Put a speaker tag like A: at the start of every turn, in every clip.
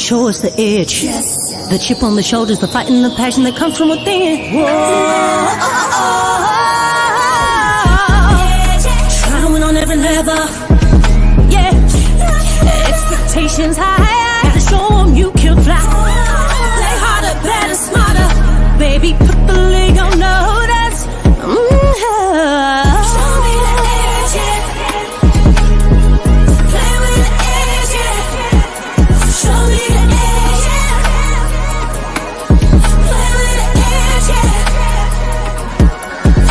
A: show us the edge. The chip on the shoulders, the fight and the passion that comes from within. Whoa. Try to win on every level. Yeah. Expectations high. Gotta show them you can fly. Play harder, better, smarter. Baby, put the league on notice. Show me the edge, yeah. Play with the edge, yeah. Show me the edge, yeah. Play with the edge, yeah.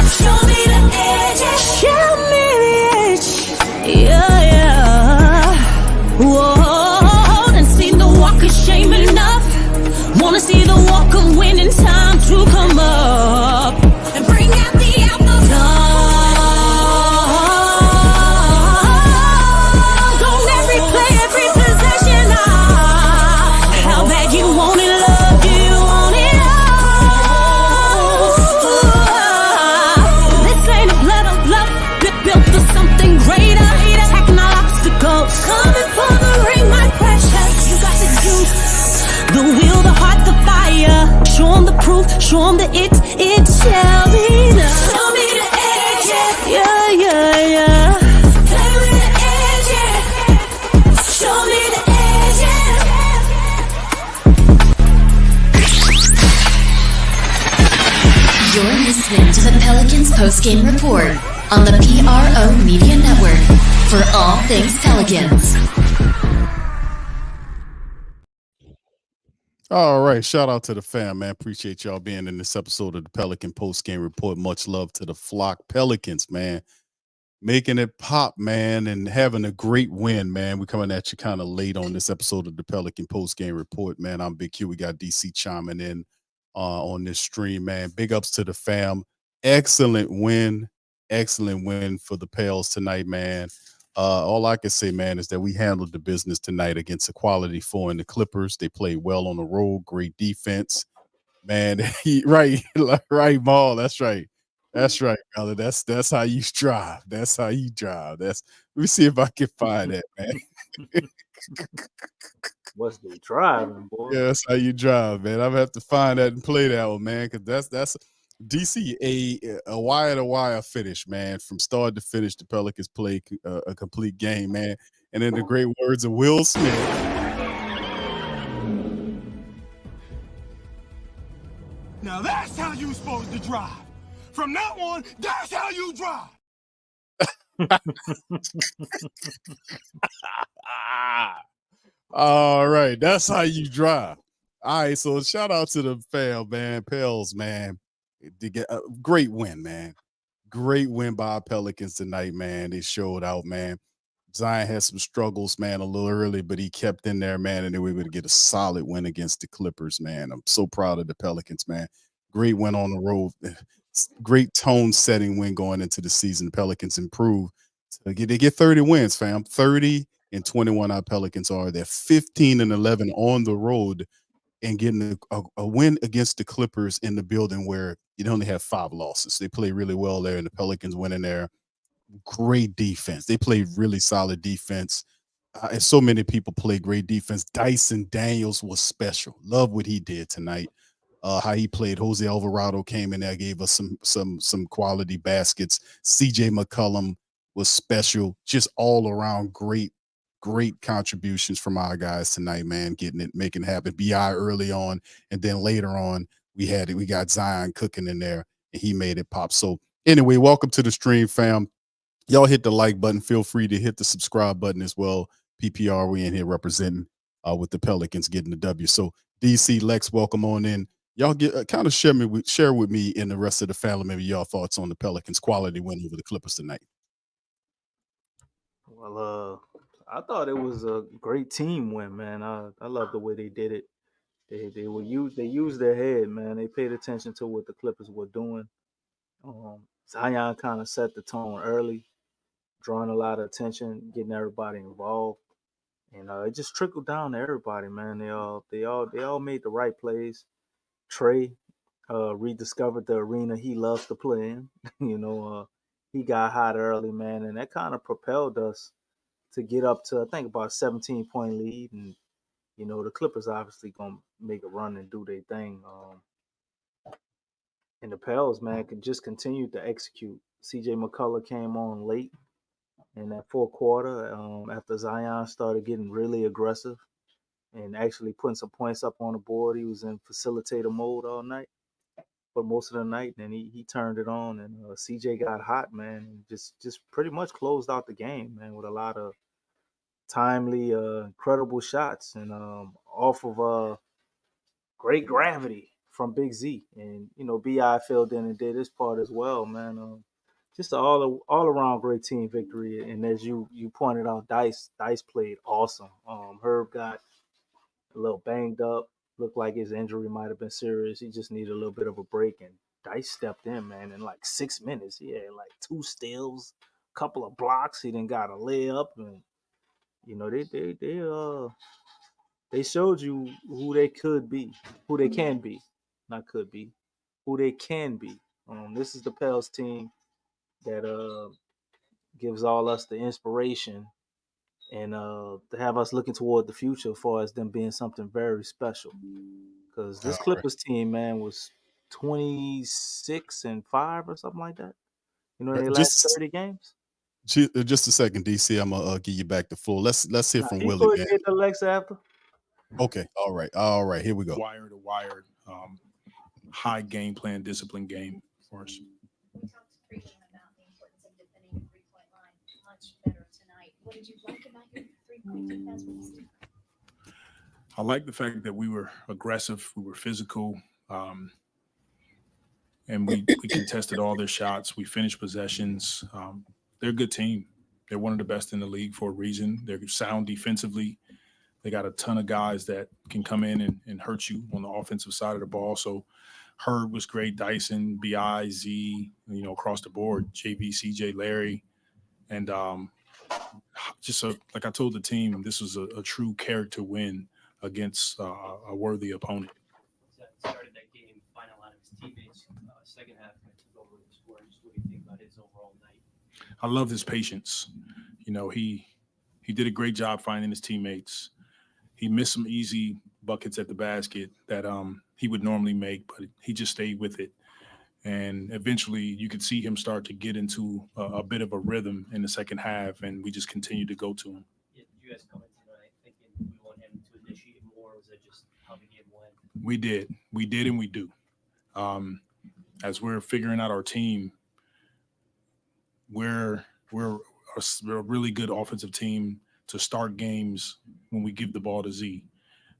A: Show me the edge, yeah. Show me the edge, yeah, yeah. Whoa, and see the walk of shame enough. Wanna see the walk of winning, time to come up and bring out the outlaw. Don't every play, every possession. How bad you want it, love, do you want it all? This ain't a blood of love, built for something greater. Attacking all obstacles, coming for the ring, my precious. You got the juice, the will, the heart, the fire. Show them the proof, show them the it shall be done. Show me the edge, yeah, yeah, yeah. Play with the edge, yeah. Show me the edge, yeah.
B: You're listening to the Pelicans Post Game Report on the PRO Media Network for all things Pelicans.
C: All right. Shout out to the fam, man. Appreciate y'all being in this episode of the Pelican Post Game Report. Much love to the flock Pelicans, man. Making it pop, man, and having a great win, man. We're coming at you kind of late on this episode of the Pelican Post Game Report, man. I'm Big Q. We got DC chiming in on this stream, man. Big ups to the fam. Excellent win for the Pels tonight, man. All I can say, man, is that we handled the business tonight against a quality four in the Clippers. They played well on the road, great defense, man. right, Maul. That's right, brother. That's how you drive. That's how you drive. Let me see if I can find that, man.
D: What's the driving, boy?
C: Yeah, that's how you drive, man. I'm gonna have to find that and play that one, man, because that's DC a wire-to-wire finish, man. From start to finish, the Pelicans play a complete game, man. And in the great words of Will Smith,
E: now that's how you supposed to drive. From now on, that's how you drive.
C: all right, that's how you drive. All right, so shout out to the fam, man. Pels, man. To get a great win, man. Great win by our Pelicans tonight, man. They showed out, man. Zion had some struggles, man, a little early, but he kept in there, man, and they were able to get a solid win against the Clippers, man. I'm so proud of the Pelicans, man. Great win on the road. Great tone-setting win going into the season. The Pelicans improved. They get 30 wins, fam. 30-21 our Pelicans are. They're 15-11 on the road and getting a win against the Clippers in the building where you only have 5 losses. They play really well there, and the Pelicans went in there. Great defense. They played really solid defense. And so many people play great defense. Dyson Daniels was special. Love what he did tonight. How he played. Jose Alvarado came in there, gave us some quality baskets. CJ McCollum was special. Just all around great contributions from our guys tonight, man. Making it happen. BI early on, and then later on we got Zion cooking in there, and he made it pop. So anyway, welcome to the stream, fam. Y'all hit the like button. Feel free to hit the subscribe button as well. PPR, we in here representing with the Pelicans getting the W. So DC, Lex, welcome on in. Y'all get kind of share with me and the rest of the family maybe y'all thoughts on the Pelicans' quality win over the Clippers tonight.
D: Well, I thought it was a great team win, man. I love the way they did it. They used their head, man. They paid attention to what the Clippers were doing. Zion kind of set the tone early, drawing a lot of attention, getting everybody involved, and it just trickled down to everybody, man. They all made the right plays. Trey rediscovered the arena he loves to play in. He got hot early, man, and that kind of propelled us to get up to, I think, about a 17-point lead. And the Clippers obviously gonna make a run and do their thing. And the Pels, man, could just continue to execute. CJ McCullough came on late in that fourth quarter after Zion started getting really aggressive and actually putting some points up on the board. He was in facilitator mode all night, but most of the night, and he turned it on, and CJ got hot, man, and just pretty much closed out the game, man, with a lot of timely, incredible shots, and off of great gravity from Big Z, and Bi filled in and did his part as well, man. Just an all around great team victory, and as you pointed out, Dice played awesome. Herb got a little banged up, looked like his injury might have been serious. He just needed a little bit of a break, and Dice stepped in, man. In like 6 minutes, he had like 2 steals, couple of blocks. He then got a layup, and they showed you who they could be, who they can be, not could be, who they can be. This is the Pels team that gives all us the inspiration and to have us looking toward the future as far as them being something very special. Because this
C: All right.
D: Clippers team, man, was 26-5 or something like that. In their last 30 games.
C: Just a second, DC. I'm gonna give you back the floor. Let's hear
D: Nah,
C: from
D: you
C: Willie,
D: go
C: man.
D: ahead, Lexxah, after.
C: Okay, all right. Here we go.
F: Wire to wire, high game plan, discipline game for us.
G: We talked pregame about the importance of defending the three-point line much better tonight. What did you like about your three-point defense with this team?
F: I like the fact that we were aggressive, we were physical, and we contested all their shots. We finished possessions. They're a good team. They're one of the best in the league for a reason. They're sound defensively. They got a ton of guys that can come in and hurt you on the offensive side of the ball. So Herb was great, Dyson, Bi, Z, across the board, JV, CJ, Larry, and like I told the team, this was a true character win against a worthy opponent.
H: Started that game, final out of his teammates. Second half, took over the score. Just what do you think about his overall night?
F: I love his patience. He did a great job finding his teammates. He missed some easy buckets at the basket that he would normally make, but he just stayed with it. And eventually you could see him start to get into a bit of a rhythm in the second half, and we just continued to go to him.
H: Yeah, did you guys come in tonight thinking we want him to initiate more, or was that just how the game went?
F: We did, and we do. As we're figuring out our team, we're a really good offensive team to start games when we give the ball to Z.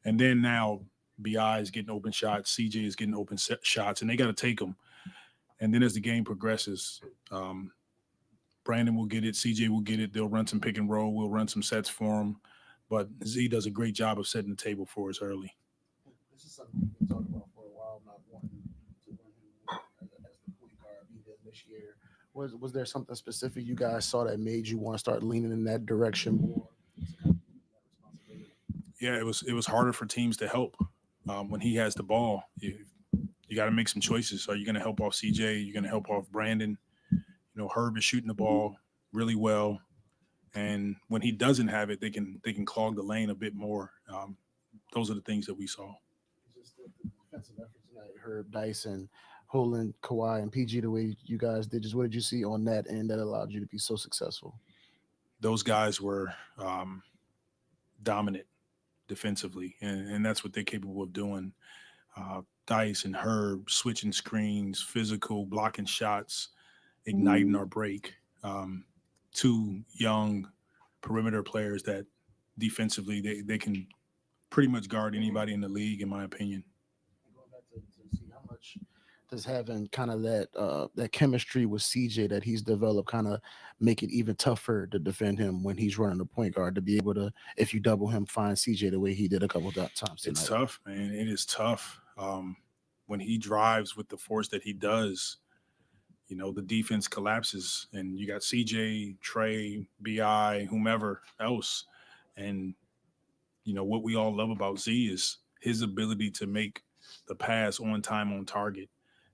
F: And then now Bi is getting open shots, CJ is getting open shots, and they got to take them. And then as the game progresses, Brandon will get it, CJ will get it. They'll run some pick and roll. We'll run some sets for them. But Z does a great job of setting the table for us early.
I: This is something we've been talking about for a while, not wanting to win as the point guard even this year. Was there something specific you guys saw that made you want to start leaning in that direction more?
F: Yeah, it was harder for teams to help when he has the ball. You got to make some choices. Are you going to help off CJ? Are you going to help off Brandon? Herb is shooting the ball really well, and when he doesn't have it, they can clog the lane a bit more. Those are the things that we saw.
I: Just the defensive effort tonight, Herb, Dyson, Holland, Kawhi, and PG, the way you guys did. Just what did you see on that end that allowed you to be so successful?
F: Those guys were dominant defensively, and that's what they're capable of doing. Dice and Herb switching screens, physical, blocking shots, igniting our break. Two young perimeter players that defensively they can pretty much guard anybody in the league, in my opinion.
I: Going back to see how much does having kind of that chemistry with CJ that he's developed kind of make it even tougher to defend him when he's running the point guard, to be able to, if you double him, find CJ the way he did a couple of times tonight?
F: It's tough, man. It is tough. When he drives with the force that he does, the defense collapses, and you got CJ, Trey, Bi, whomever else. And, what we all love about Z is his ability to make the pass on time, on target,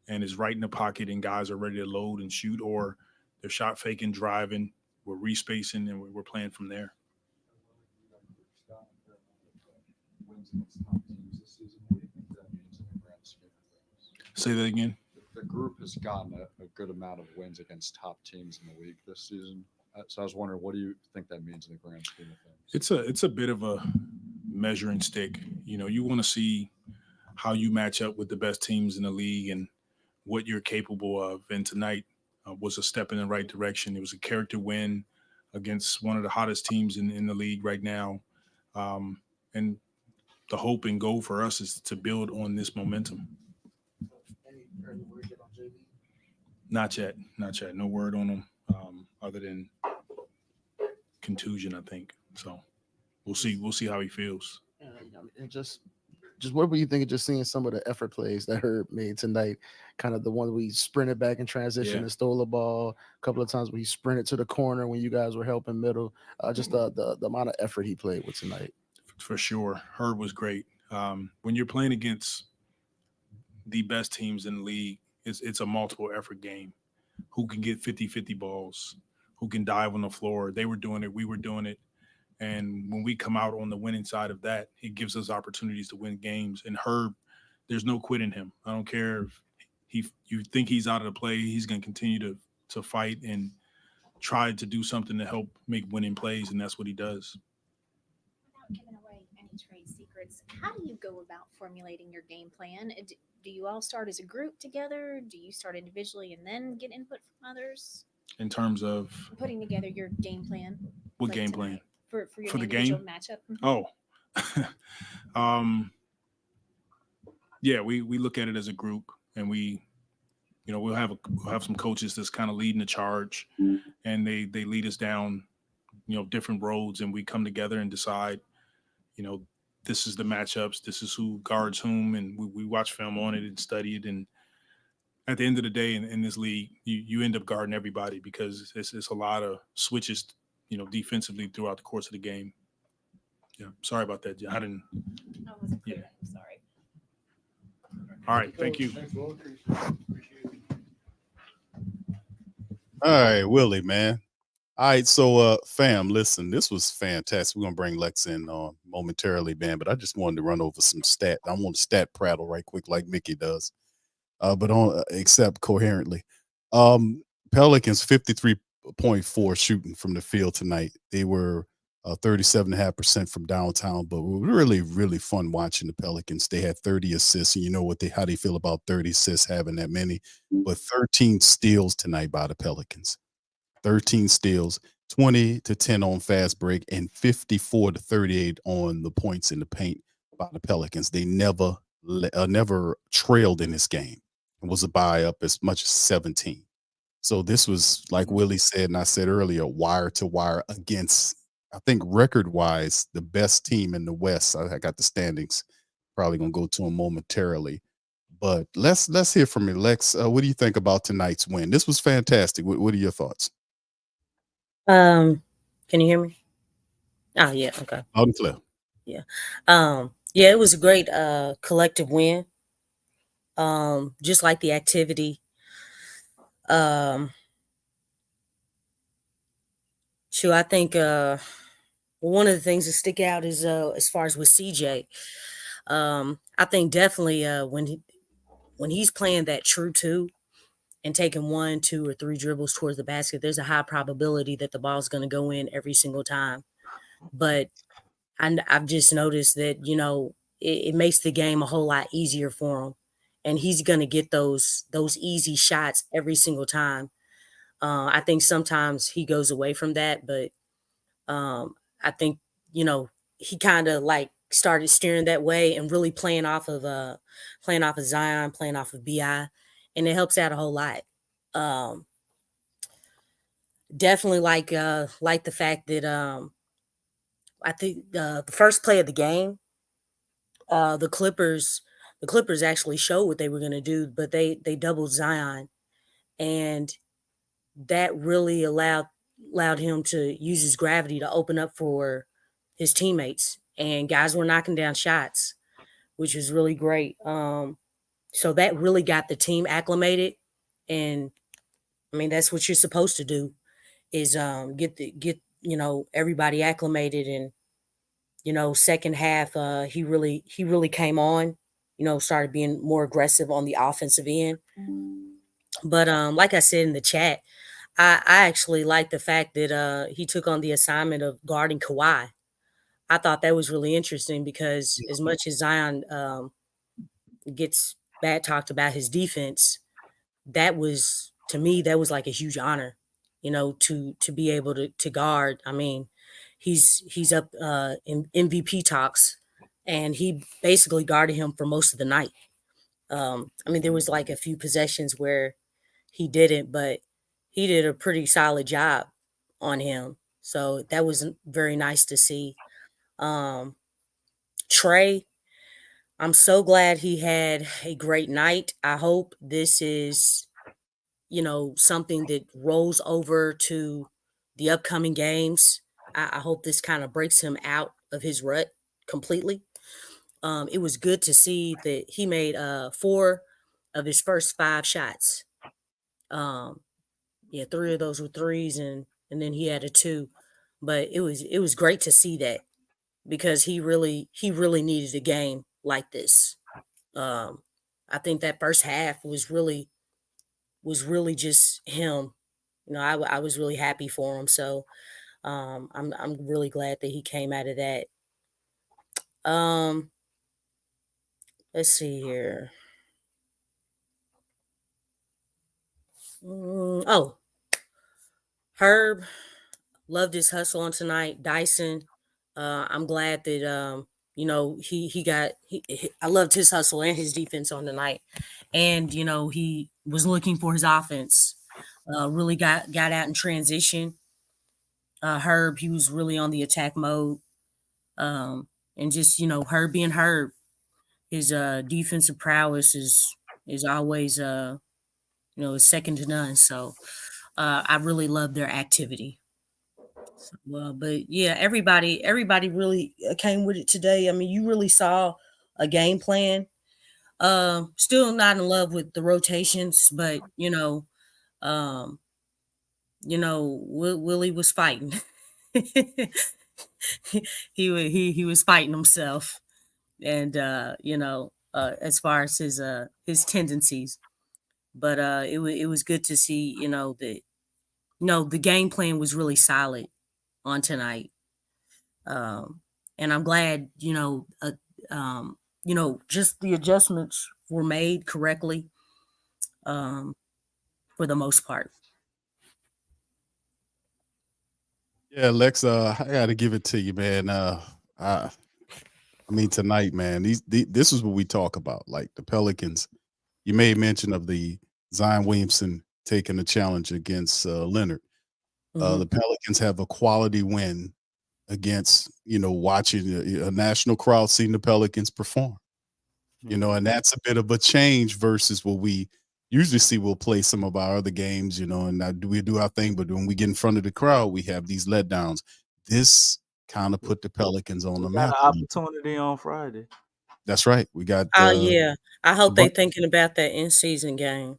F: and is right in the pocket, and guys are ready to load and shoot, or they're shot faking, driving, we're respacing, and we're playing from there.
J: When wins against top teams this season. What do you think that means in the grand scheme of things?
F: Say that again.
J: The group has gotten a good amount of wins against top teams in the league this season. So I was wondering, what do you think that means in the grand scheme of things?
F: It's a bit of a measuring stick. You know, you want to see how you match up with the best teams in the league and what you're capable of. And tonight was a step in the right direction. It was a character win against one of the hottest teams in the league right now. And the hope and goal for us is to build on this momentum.
I: Any early word yet on JV?
F: Not yet. No word on him other than contusion, I think. So we'll see how he feels.
I: And just what were you thinking? Just seeing some of the effort plays that Herb made tonight, kind of the one we sprinted back in transition and stole the ball. A couple of times where he sprinted to the corner when you guys were helping middle. Just the amount of effort he played with tonight.
F: For sure, Herb was great. When you're playing against the best teams in the league, it's a multiple effort game. Who can get 50-50 balls? Who can dive on the floor? They were doing it. We were doing it. And when we come out on the winning side of that, it gives us opportunities to win games. And Herb, there's no quit in him. I don't care if you think he's out of the play, he's going to continue to fight and try to do something to help make winning plays, and that's what he does.
G: Without giving away any trade secrets, how do you go about formulating your game plan? Do you all start as a group together? Do you start individually and then get input from others?
F: In terms of
G: putting together your game plan.
F: What game plan?
G: For your
F: for the game
G: matchup.
F: Mm-hmm. Yeah, we look at it as a group, and we'll have some coaches that's kind of leading the charge, and they lead us down different roads, and we come together and decide this is the matchups, this is who guards whom, and we watch film on it and study it. And at the end of the day, in this league, you end up guarding everybody because it's a lot of switches defensively throughout the course of the game. Yeah, sorry about that. I didn't.
G: I wasn't clear. I'm sorry.
F: All right, thank you.
C: All right, Willie, man. All right, so fam, listen, this was fantastic. We're gonna bring Lex in momentarily, man, but I just wanted to run over some stat. I want to stat prattle right quick like Mickey does, but except coherently. Pelicans 53.4 shooting from the field tonight. They were 37.5% from downtown, but really, really fun watching the Pelicans. They had 30 assists, and you know how they feel about 30 assists, having that many, but 13 steals tonight by the Pelicans. 13 steals, 20-10 on fast break, and 54-38 on the points in the paint by the Pelicans. They never trailed in this game. It was a buy up as much as 17. So this was, like Willie said, and I said earlier, wire to wire against, I think record-wise, the best team in the West. I got the standings. Probably gonna go to them momentarily. But let's hear from you, Lex. What do you think about tonight's win? This was fantastic. What are your thoughts?
K: Can you hear me? Oh yeah, okay.
C: Loud and clear.
K: Yeah. Yeah, it was a great collective win. Just like the activity. I think one of the things that stick out is as far as with CJ. I think definitely when he's playing that true two and taking 1, 2, or 3 dribbles towards the basket, there's a high probability that the ball's going to go in every single time. But I've just noticed that, it makes the game a whole lot easier for him. And he's going to get those easy shots every single time. I think sometimes he goes away from that, but I think, he kind of like started steering that way and really playing off of Zion, playing off of BI. And it helps out a whole lot. Definitely like the fact that I think the first play of the game, the Clippers actually showed what they were going to do, but they doubled Zion, and that really allowed him to use his gravity to open up for his teammates, and guys were knocking down shots, which was really great. So that really got the team acclimated, and I mean that's what you're supposed to do is get everybody acclimated, and Second half, he really came on. Started being more aggressive on the offensive end. But like I said in the chat, I actually like the fact that he took on the assignment of guarding Kawhi. I thought that was really interesting because as much as Zion gets bad talked about his defense, that was to me that was like a huge honor, to be able to guard. I mean, he's up in MVP talks, and he basically guarded him for most of the night. I mean, there was like a few possessions where he didn't, but he did a pretty solid job on him. So that was very nice to see. Um, Trey, I'm so glad he had a great night. I hope this is, something that rolls over to the upcoming games. I hope this kind of breaks him out of his rut completely. It was good to see that he made 4 of his first 5 shots. Yeah, 3 of those were threes, and then he had a 2. But it was great to see that because he really needed a game like this. I think that first half was really just him. I was really happy for him. So I'm really glad that he came out of that. Um, let's see here. Oh, Herb loved his hustle on tonight. Dyson, I'm glad that I loved his hustle and his defense on tonight, and he was looking for his offense. Really got out in transition. Herb, he was really on the attack mode, and just Herb being Herb, his defensive prowess is always is second to none. So I really love their activity. Well, but yeah, everybody really came with it today. I mean, you really saw a game plan. Still not in love with the rotations, but um, Willie was fighting. He was fighting himself, and as far as his tendencies. But it was good to see that the game plan was really solid on tonight. And I'm glad, just the adjustments were made correctly, um, for the most part.
C: Yeah, Lexxah, I got to give it to you, man. I mean, tonight, man, this is what we talk about. Like the Pelicans, you made mention of the Zion Williamson taking the challenge against Leonard. The Pelicans have a quality win against, watching a national crowd seeing the Pelicans perform. And that's a bit of a change versus what we usually see. We'll play some of our other games, and we do our thing, but when we get in front of the crowd, we have these letdowns. This kind of put the Pelicans on the
D: We got
C: map.
D: an opportunity on Friday.
C: That's right. We got
K: Oh yeah, I hope they
C: Buc-
K: thinking about that in season game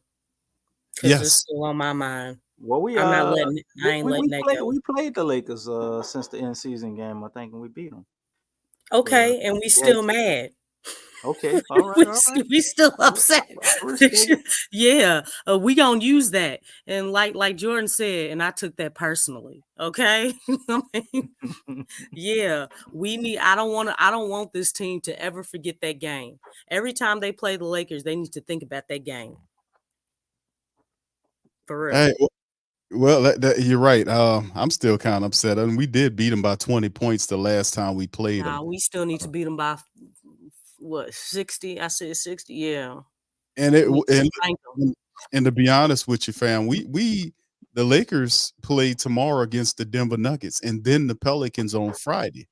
K: because it's
C: yes.
K: still on my mind.
D: Well, we
K: I'm not letting. I ain't letting that go.
D: we played the Lakers since the end season game, I think, and we beat them.
K: Okay, and we
D: Yeah.
K: still mad.
D: Okay, all right,
K: we,
D: all right.
K: we still upset.
D: I respect it.
K: Yeah, we gonna use that, and like Jordan said, and I took that personally. Okay, I mean, yeah, we need. I don't want this team to ever forget that game. Every time they play the Lakers, they need to think about that game. For real.
C: Hey, well, you're right. I'm still kind of upset, and we did beat them by 20 points the last time we played them.
K: Nah, we still need to beat them by what 60? I said 60. Yeah,
C: And and to be honest with you, fam, the Lakers play tomorrow against the Denver Nuggets, and then the Pelicans on Friday.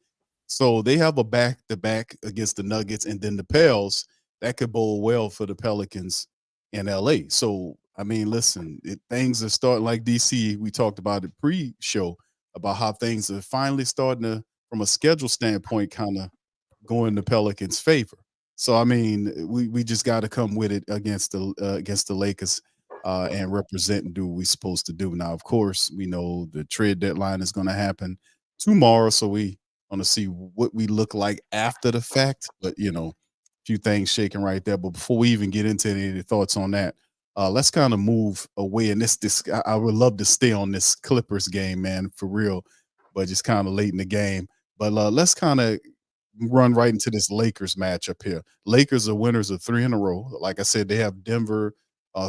C: So they have a back-to-back against the Nuggets, and then the Pels. That could bode well for the Pelicans in LA. So I mean, listen, things are starting like DC. We talked about it pre-show about how things are finally starting to, from a schedule standpoint, kind of go in the Pelicans' favor. So I mean, we just got to come with it against the Lakers and represent and do what we're supposed to do. Now, of course, we know the trade deadline is going to happen tomorrow, so we to see what we look like after the fact. But a few things shaking right there. But before we even get into any thoughts on that, let's kind of move away. And I would love to stay on this Clippers game, man, for real, but just kind of late in the game. But let's kind of run right into this Lakers matchup here. Lakers are winners of 3 in a row. Like I said, they have Denver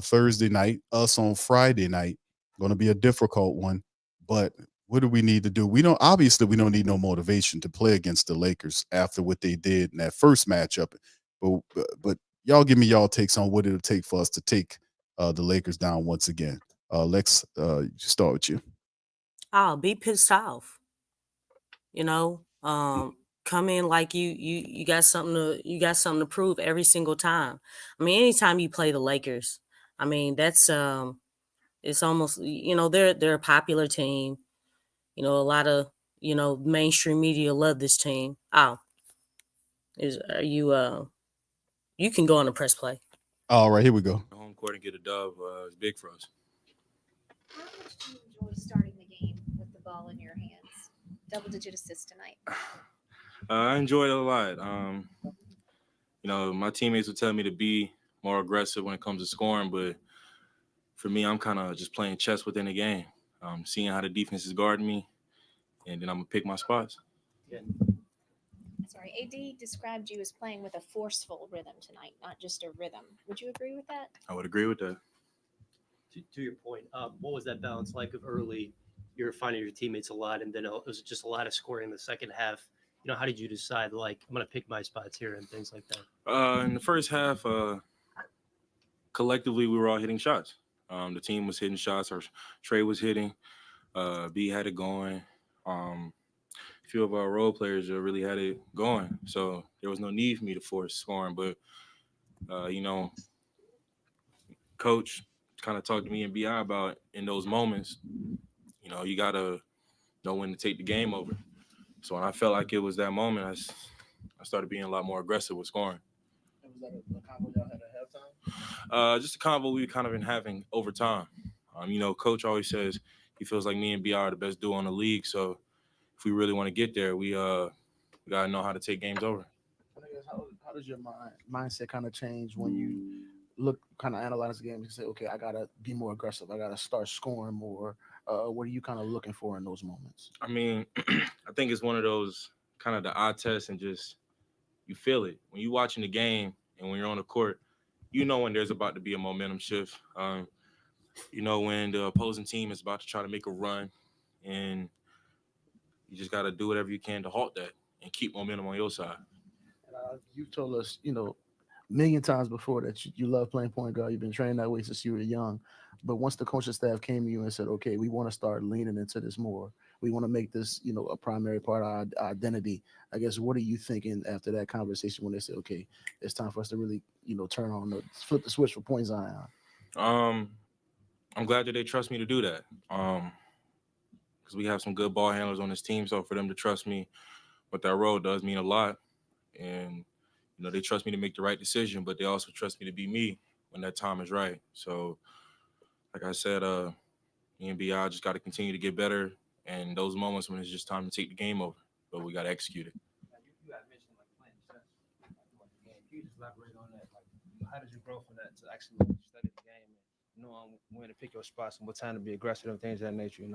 C: Thursday night, us on Friday night. Going to be a difficult one, but what do we need to do? We don't need no motivation to play against the Lakers after what they did in that first matchup. But y'all give me y'all takes on what it'll take for us to take the Lakers down once again. Lex, start with you.
K: I'll be pissed off. Come in like you got something to prove every single time. I mean, anytime you play the Lakers, I mean that's it's almost they're a popular team. A lot of mainstream media love this team. You can go on a press play.
C: All right, here we go.
L: Home court and get a dub is big for us.
G: How much do you enjoy starting the game with the ball in your hands? Double-digit assists tonight.
L: I enjoyed it a lot. My teammates would tell me to be more aggressive when it comes to scoring, but for me, I'm kind of just playing chess within the game, seeing how the defense is guarding me, and then I'm going to pick my spots.
G: Yeah. Sorry, AD described you as playing with a forceful rhythm tonight, not just a rhythm. Would you agree with that?
L: I would agree with that.
H: To your point, what was that balance like of early? You were finding your teammates a lot, and then it was just a lot of scoring in the second half. How did you decide, I'm going to pick my spots here and things like that?
L: In the first half, collectively, we were all hitting shots. The team was hitting shots. Our Trey was hitting. B had it going. A few of our role players really had it going. So there was no need for me to force scoring. But, Coach kind of talked to me and BI about in those moments, you got to know when to take the game over. So when I felt like it was that moment, I started being a lot more aggressive with scoring.
I: Was that a combo y'all had at halftime?
L: Just a combo we've kind of been having over time. Coach always says he feels like me and BR are the best duo in the league. So if we really want to get there, we got to know how to take games over.
I: How does your mindset kind of change when you kind of analyze the game and say, okay, I got to be more aggressive. I got to start scoring more. What are you kind of looking for in those moments?
L: I mean, I think it's one of those kind of the eye test and just you feel it. When you're watching the game and when you're on the court, when there's about to be a momentum shift. When the opposing team is about to try to make a run, and you just got to do whatever you can to halt that and keep momentum on your side.
I: You've told us, million times before that you love playing point guard. You've been training that way since you were young. But once the coaching staff came to you and said, okay, we want to start leaning into this more. We want to make this, a primary part of our identity. I guess, what are you thinking after that conversation when they say, okay, it's time for us to really, flip the switch for point Zion?
L: I'm glad that they trust me to do that. Because we have some good ball handlers on this team. So for them to trust me with that role does mean a lot. And, they trust me to make the right decision, but they also trust me to be me when that time is right. So, like I said, me and BI just got to continue to get better. And those moments when it's just time to take the game over, but we got to execute it.
M: You had mentioned playing chess. Can you just elaborate on that? How did you grow from that to actually study the game and knowing when to pick your spots and what time to be aggressive and things of that nature?
L: I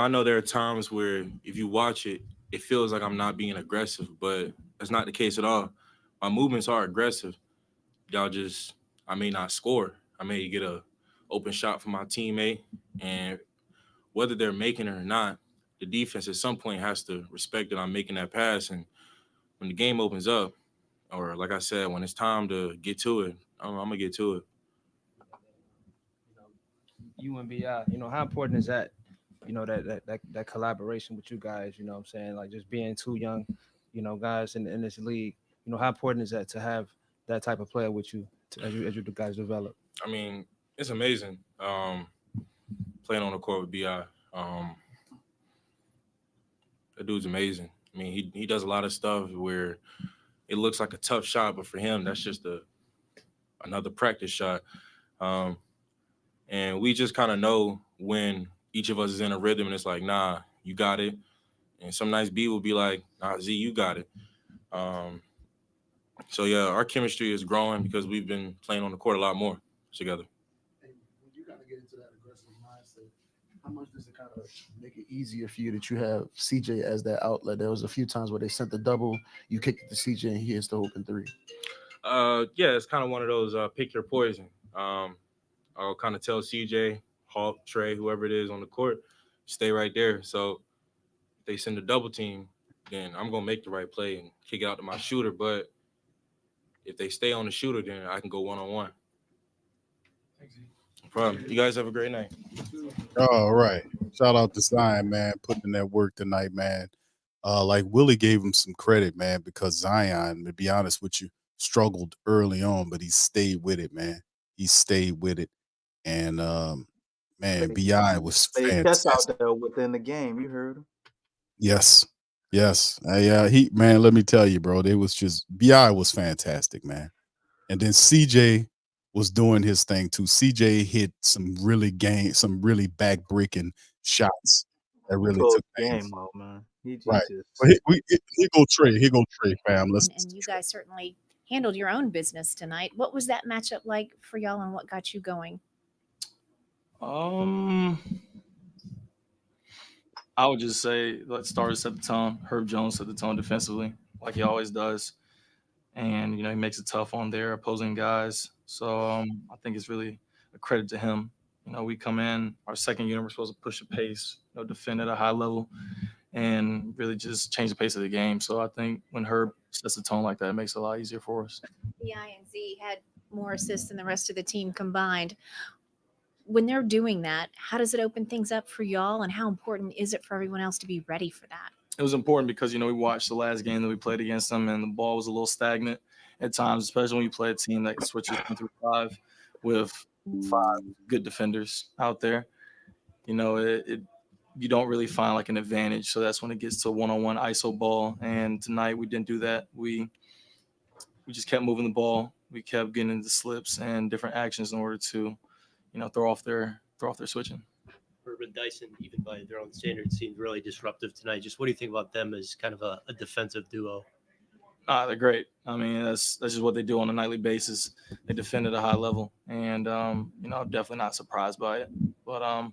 L: know there are times where if you watch it, it feels like I'm not being aggressive, but that's not the case at all. My movements are aggressive. I may not score. I may get a open shot from my teammate, and whether they're making it or not, the defense at some point has to respect that I'm making that pass. And when the game opens up, or like I said, when it's time to get to it, I'm going to get to it.
M: You and BI, how important is that, that collaboration with you guys, what I'm saying? Like just being two young, guys in this league, how important is that to have that type of player with you as you guys develop?
L: I mean, it's amazing playing on the court with BI. That dude's amazing. I mean, he does a lot of stuff where it looks like a tough shot, but for him, that's just another practice shot. And we just kind of know when each of us is in a rhythm and it's like, nah, you got it. And some nights B will be like, nah, Z, you got it. So, yeah, our chemistry is growing because we've been playing on the court a lot more together.
I: When you kind of get into that aggressive mindset, how much does it kind of make it easier for you that you have CJ as that outlet? There was a few times where they sent the double, you kicked it to CJ, and he hits the open three.
L: Yeah, it's kind of one of those pick your poison. I'll kind of tell CJ, Hawk, Trey, whoever it is on the court, stay right there. So if they send a double team, then I'm going to make the right play and kick it out to my shooter. But if they stay on the shooter, then I can go one-on-one. No problem. You guys have a great night.
C: All right. Shout out to Zion, man, putting in that work tonight, man. Like Willie gave him some credit, man, because Zion, to be honest with you, struggled early on, but he stayed with it, man. He stayed with it. And man, BI was
D: They chest out
C: fantastic.
D: there within the game. You heard him.
C: Yes. Yes. He man, let me tell you, bro. It was just BI was fantastic, man. And then CJ was doing his thing too. CJ hit some really back-breaking shots that
D: He
C: really
D: closed
C: took
D: the
C: things.
D: game out, man. He
C: Right.
D: just
C: But he go Trey, fam. Let's
G: And you guys certainly handled your own business tonight. What was that matchup like for y'all, and what got you going?
N: I would just say let's start set the tone. Herb Jones set the tone defensively, like he always does. And, he makes it tough on their opposing guys. So I think it's really a credit to him. We come in, our second unit, we're supposed to push the pace, defend at a high level, and really just change the pace of the game. So I think when Herb sets the tone like that, it makes it a lot easier for us.
G: BI and Z had more assists than the rest of the team combined. When they're doing that, how does it open things up for y'all, and how important is it for everyone else to be ready for that?
N: It was important because, we watched the last game that we played against them, and the ball was a little stagnant at times, especially when you play a team that switches 1-5 with 5 good defenders out there. You don't really find like an advantage. So that's when it gets to one-on-one ISO ball. And tonight we didn't do that. We just kept moving the ball. We kept getting into slips and different actions in order to, throw off their switching.
H: Urban Dyson, even by their own standards, seemed really disruptive tonight. Just what do you think about them as kind of a defensive duo?
N: They're great. I mean, that's just what they do on a nightly basis. They defend at a high level, and I'm definitely not surprised by it. But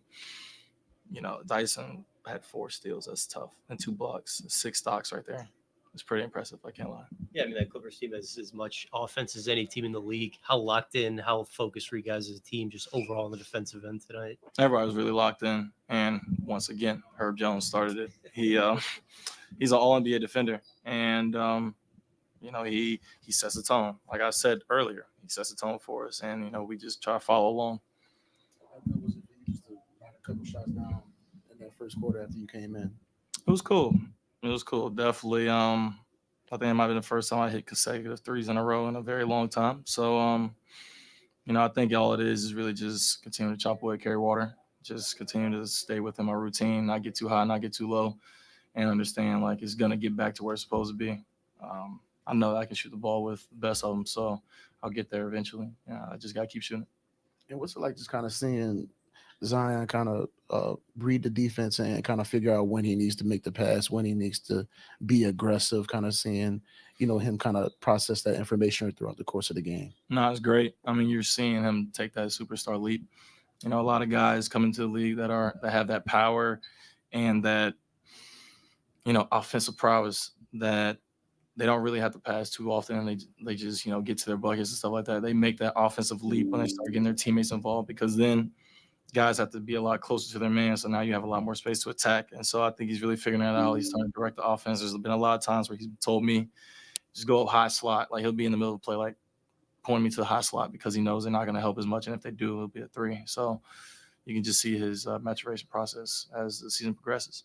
N: Dyson had 4 steals. That's tough, and 2 blocks, 6 stocks right there. It's pretty impressive. I can't lie.
H: Yeah, I mean, that Clippers team has as much offense as any team in the league. How locked in, how focused were you guys as a team just overall on the defensive end tonight?
N: Everybody was really locked in. And once again, Herb Jones started it. He's an all-NBA defender. And, he sets the tone. Like I said earlier, he sets the tone for us. And, we just try to follow along.
I: Was it for you just to knock a couple shots down in that first quarter after you came in?
N: It was cool. Definitely. I think it might have been the first time I hit consecutive threes in a row in a very long time. So, I think all it is really just continue to chop away, carry water, just continue to stay within my routine, not get too high, not get too low, and understand like it's going to get back to where it's supposed to be. I know that I can shoot the ball with the best of them, so I'll get there eventually. I just got to keep shooting.
I: And what's it like just kind of seeing Zion kind of read the defense and kind of figure out when he needs to make the pass, when he needs to be aggressive, kind of seeing, him kind of process that information throughout the course of the game?
N: No, it's great. I mean, you're seeing him take that superstar leap. A lot of guys come into the league that have that power and that, offensive prowess that they don't really have to pass too often, and they just, get to their buckets and stuff like that. They make that offensive leap when they start getting their teammates involved, because then guys have to be a lot closer to their man. So now you have a lot more space to attack. And so I think he's really figuring that out. He's starting to direct the offense. There's been a lot of times where he's told me, just go up high slot. Like he'll be in the middle of the play, like pointing me to the high slot, because he knows they're not going to help as much. And if they do, it'll be a 3. So you can just see his maturation process as the season progresses.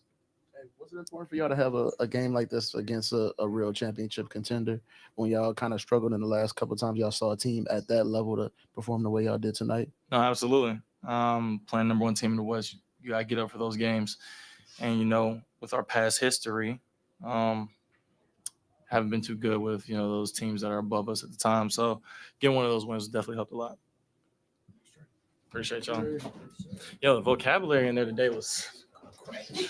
I: Hey, was it important for y'all to have a game like this against a real championship contender when y'all kind of struggled in the last couple of times y'all saw a team at that level to perform the way y'all did tonight?
N: No, absolutely. Playing number 1 team in the West, you got to get up for those games. And, with our past history, haven't been too good with, those teams that are above us at the time. So getting one of those wins definitely helped a lot. Appreciate y'all. Yo, the vocabulary in there today was great.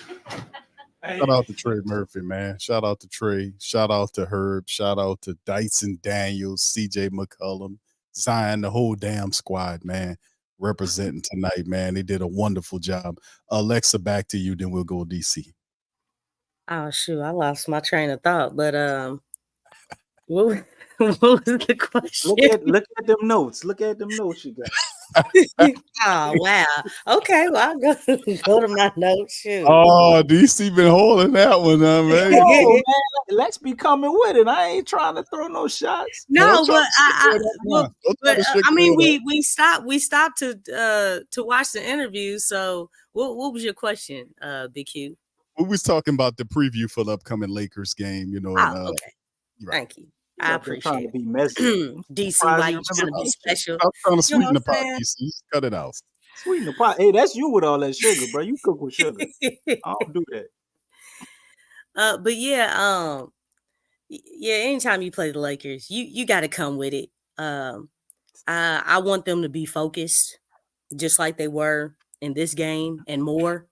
C: Shout out to Trey Murphy, man. Shout out to Trey. Shout out to Herb. Shout out to Dyson Daniels, CJ McCullum, Zion, the whole damn squad, man, representing tonight, man. They did a wonderful job. Alexa, back to you, then we'll go DC.
K: Oh shoot, I lost my train of thought. But what, what was the question?
D: Look at them notes. Look at them notes you got.
K: Oh wow. Okay, well I'll go to my notes. Shoot.
C: Oh, DC been holding that one, man.
D: Oh, man, let's be coming with it. I ain't trying to throw no shots.
K: No, but I mean we stopped to watch the interview. So what was your question, BQ?
C: We was talking about the preview for the upcoming Lakers game, you know.
K: Oh, okay.
C: Right.
K: Thank you. I appreciate
D: trying to
K: it.
D: be messy.
K: DC, why you trying to be special?
C: I'm trying to
K: You
C: sweeten
K: know
C: the
K: what I'm
C: pot, DC. Cut it out.
D: Sweeten the pot. Hey, that's you with all that sugar, bro. You cook with sugar. I don't do that.
K: But yeah, anytime you play the Lakers, you got to come with it. I want them to be focused, just like they were in this game and more,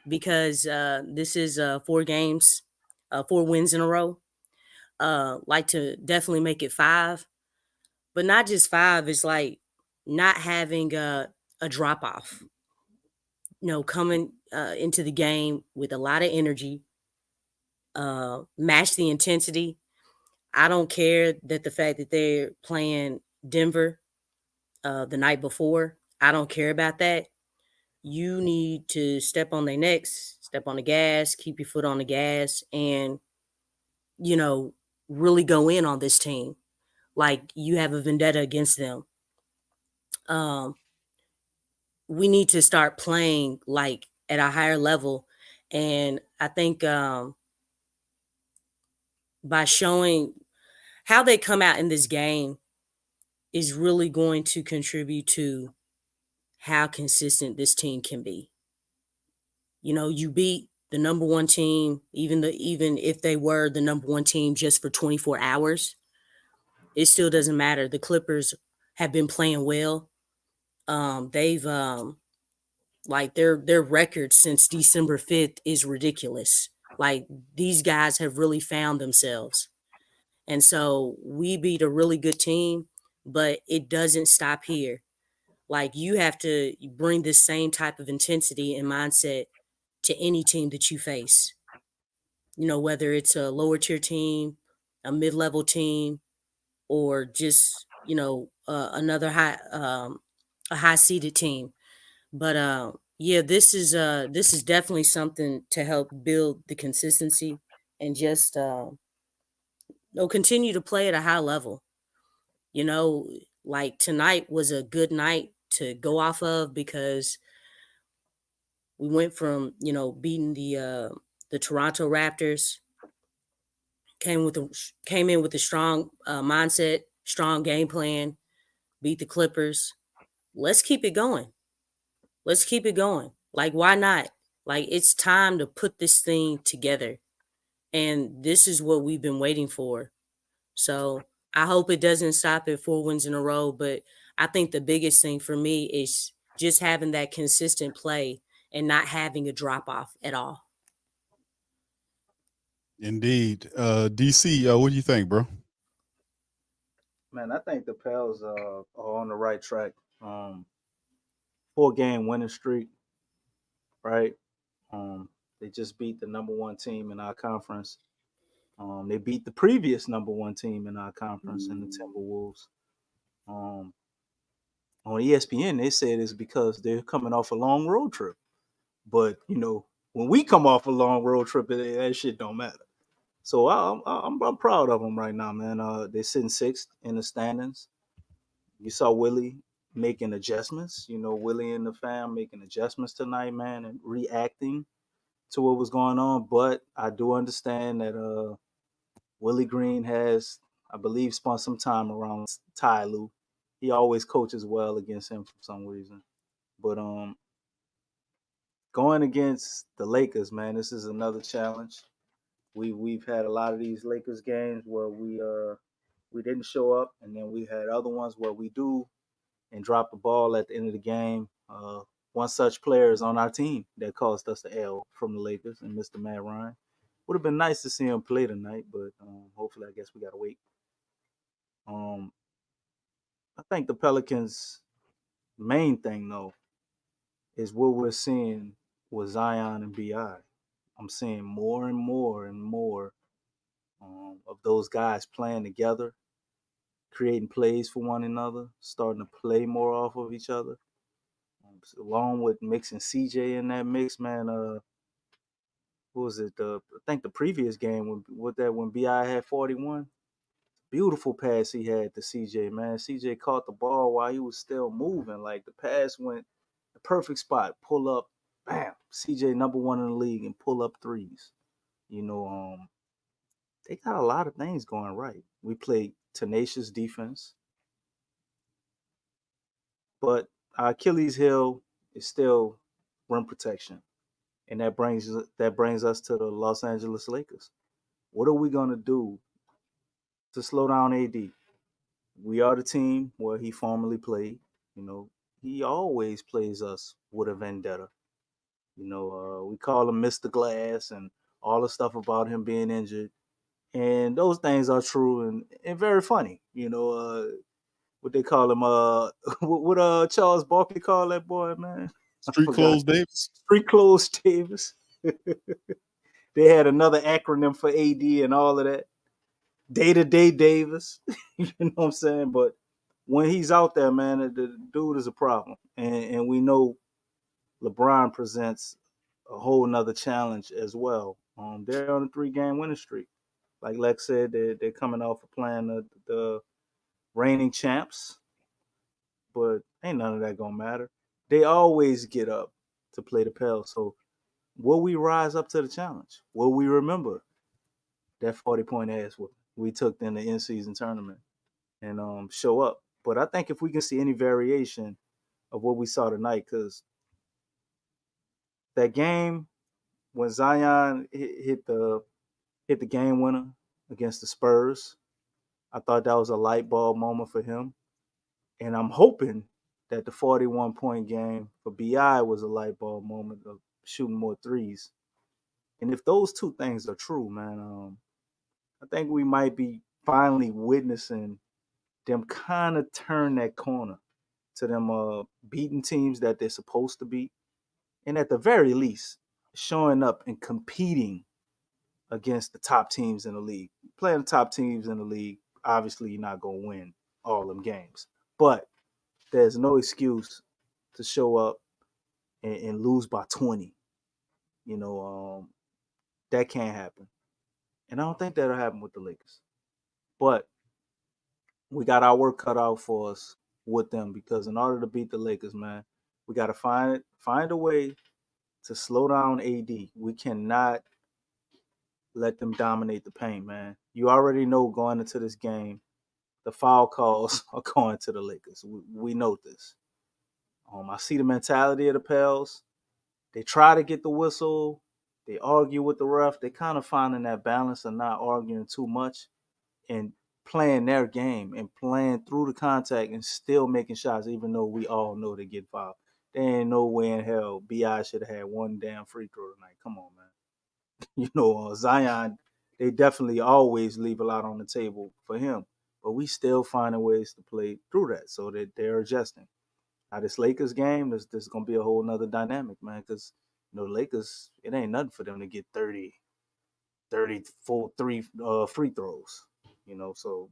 K: because this is 4 games, 4 wins in a row. Like to definitely make it 5, but not just 5. It's like not having a drop off. You know, coming into the game with a lot of energy, match the intensity. I don't care that the fact that they're playing Denver the night before. I don't care about that. You need to step on their necks, step on the gas, keep your foot on the gas, and, you know, really go in on this team. Like you have a vendetta against them. We need to start playing like at a higher level. And I think by showing how they come out in this game is really going to contribute to how consistent this team can be. You know, you beat the number 1 team, even if they were the number 1 team just for 24 hours, it still doesn't matter. The Clippers have been playing well. They've like their record since December 5th is ridiculous. Like these guys have really found themselves. And so we beat a really good team, but it doesn't stop here. Like you have to bring this same type of intensity and mindset to any team that you face. You know, whether it's a lower tier team, a mid-level team, or just, you know, another a high seeded team. But yeah, this is definitely something to help build the consistency and just continue to play at a high level. You know, like tonight was a good night to go off of because we went from, you know, beating the Toronto Raptors, came in with a strong mindset, strong game plan, beat the Clippers. Let's keep it going. Let's keep it going. Like, why not? Like, it's time to put this thing together. And this is what we've been waiting for. So I hope it doesn't stop at 4 wins in a row. But I think the biggest thing for me is just having that consistent play and not having a drop off at all.
C: Indeed. DC, what do you think, bro?
D: Man, I think the Pels are on the right track. 4-game winning streak, right? They just beat the number 1 team in our conference. They beat the previous number 1 team in our conference in the Timberwolves. On ESPN, they said it's because they're coming off a long road trip. But, you know, when we come off a long road trip, that shit don't matter. So I'm proud of them right now, man. They're sitting 6th in the standings. You saw Willie making adjustments. You know, Willie and the fam making adjustments tonight, man, and reacting to what was going on. But I do understand that Willie Green has, I believe, spent some time around Ty Lue. He always coaches well against him for some reason. But going against the Lakers, man, this is another challenge. We've had a lot of these Lakers games where we didn't show up, and then we had other ones where we do and drop the ball at the end of the game. one such player is on our team that caused us the L from the Lakers, and Mr. Matt Ryan. Would have been nice to see him play tonight, but hopefully, I guess we gotta wait. I think the Pelicans' main thing though is what we're seeing with Zion and Bi. I'm seeing more and more and more of those guys playing together, creating plays for one another, starting to play more off of each other. Along with mixing CJ in that mix, man. What was it? I think the previous game when Bi had 41. Beautiful pass he had to CJ, man. CJ caught the ball while he was still moving. Like the pass went the perfect spot, pull up, bam. CJ number one in the league and pull up threes. They got a lot of things going right. We played tenacious defense, but our Achilles heel is still rim protection, and that brings us to the Los Angeles Lakers. What are we gonna do to slow down AD? We are the team where he formerly played. He always plays us with a vendetta. We call him Mr. Glass and all the stuff about him being injured. And those things are true and very funny. What they call him, what Charles Barkley call that boy, man?
C: Street Clothes Davis.
D: Street Clothes Davis. They had another acronym for AD and all of that. Day-to-day Davis. You know what I'm saying? But when he's out there, man, the dude is a problem. And we know LeBron presents a whole nother challenge as well. They're on a 3-game winning streak. Like Lex said, they're coming off of playing the reigning champs. But ain't none of that gonna matter. They always get up to play the Pels. So will we rise up to the challenge? Will we remember that 40-point ass whooping we took in the in-season tournament and show up? But I think if we can see any variation of what we saw tonight, because that game when Zion hit the game winner against the Spurs, I thought that was a light bulb moment for him. And I'm hoping that the 41-point game for BI was a light bulb moment of shooting more threes. And if those two things are true, man, I think we might be finally witnessing them kind of turn that corner to them beating teams that they're supposed to beat. And at the very least, showing up and competing against the top teams in the league. Playing the top teams in the league, obviously you're not going to win all them games. But there's no excuse to show up and lose by 20. That can't happen. And I don't think that'll happen with the Lakers. But we got our work cut out for us with them, because in order to beat the Lakers, man, we got to find a way to slow down AD. We cannot let them dominate the paint, man. You already know going into this game, the foul calls are going to the Lakers. We know this. I see the mentality of the Pels. They try to get the whistle. They argue with the ref. They kind of finding that balance of not arguing too much and playing their game and playing through the contact and still making shots, even though we all know they get fouled. There ain't no way in hell B.I. should have had one damn free throw tonight. Come on, man. Zion, they definitely always leave a lot on the table for him. But we still finding ways to play through that so that they're adjusting. Now, this Lakers game, this is going to be a whole nother dynamic, man, because, Lakers, it ain't nothing for them to get 34 free throws, So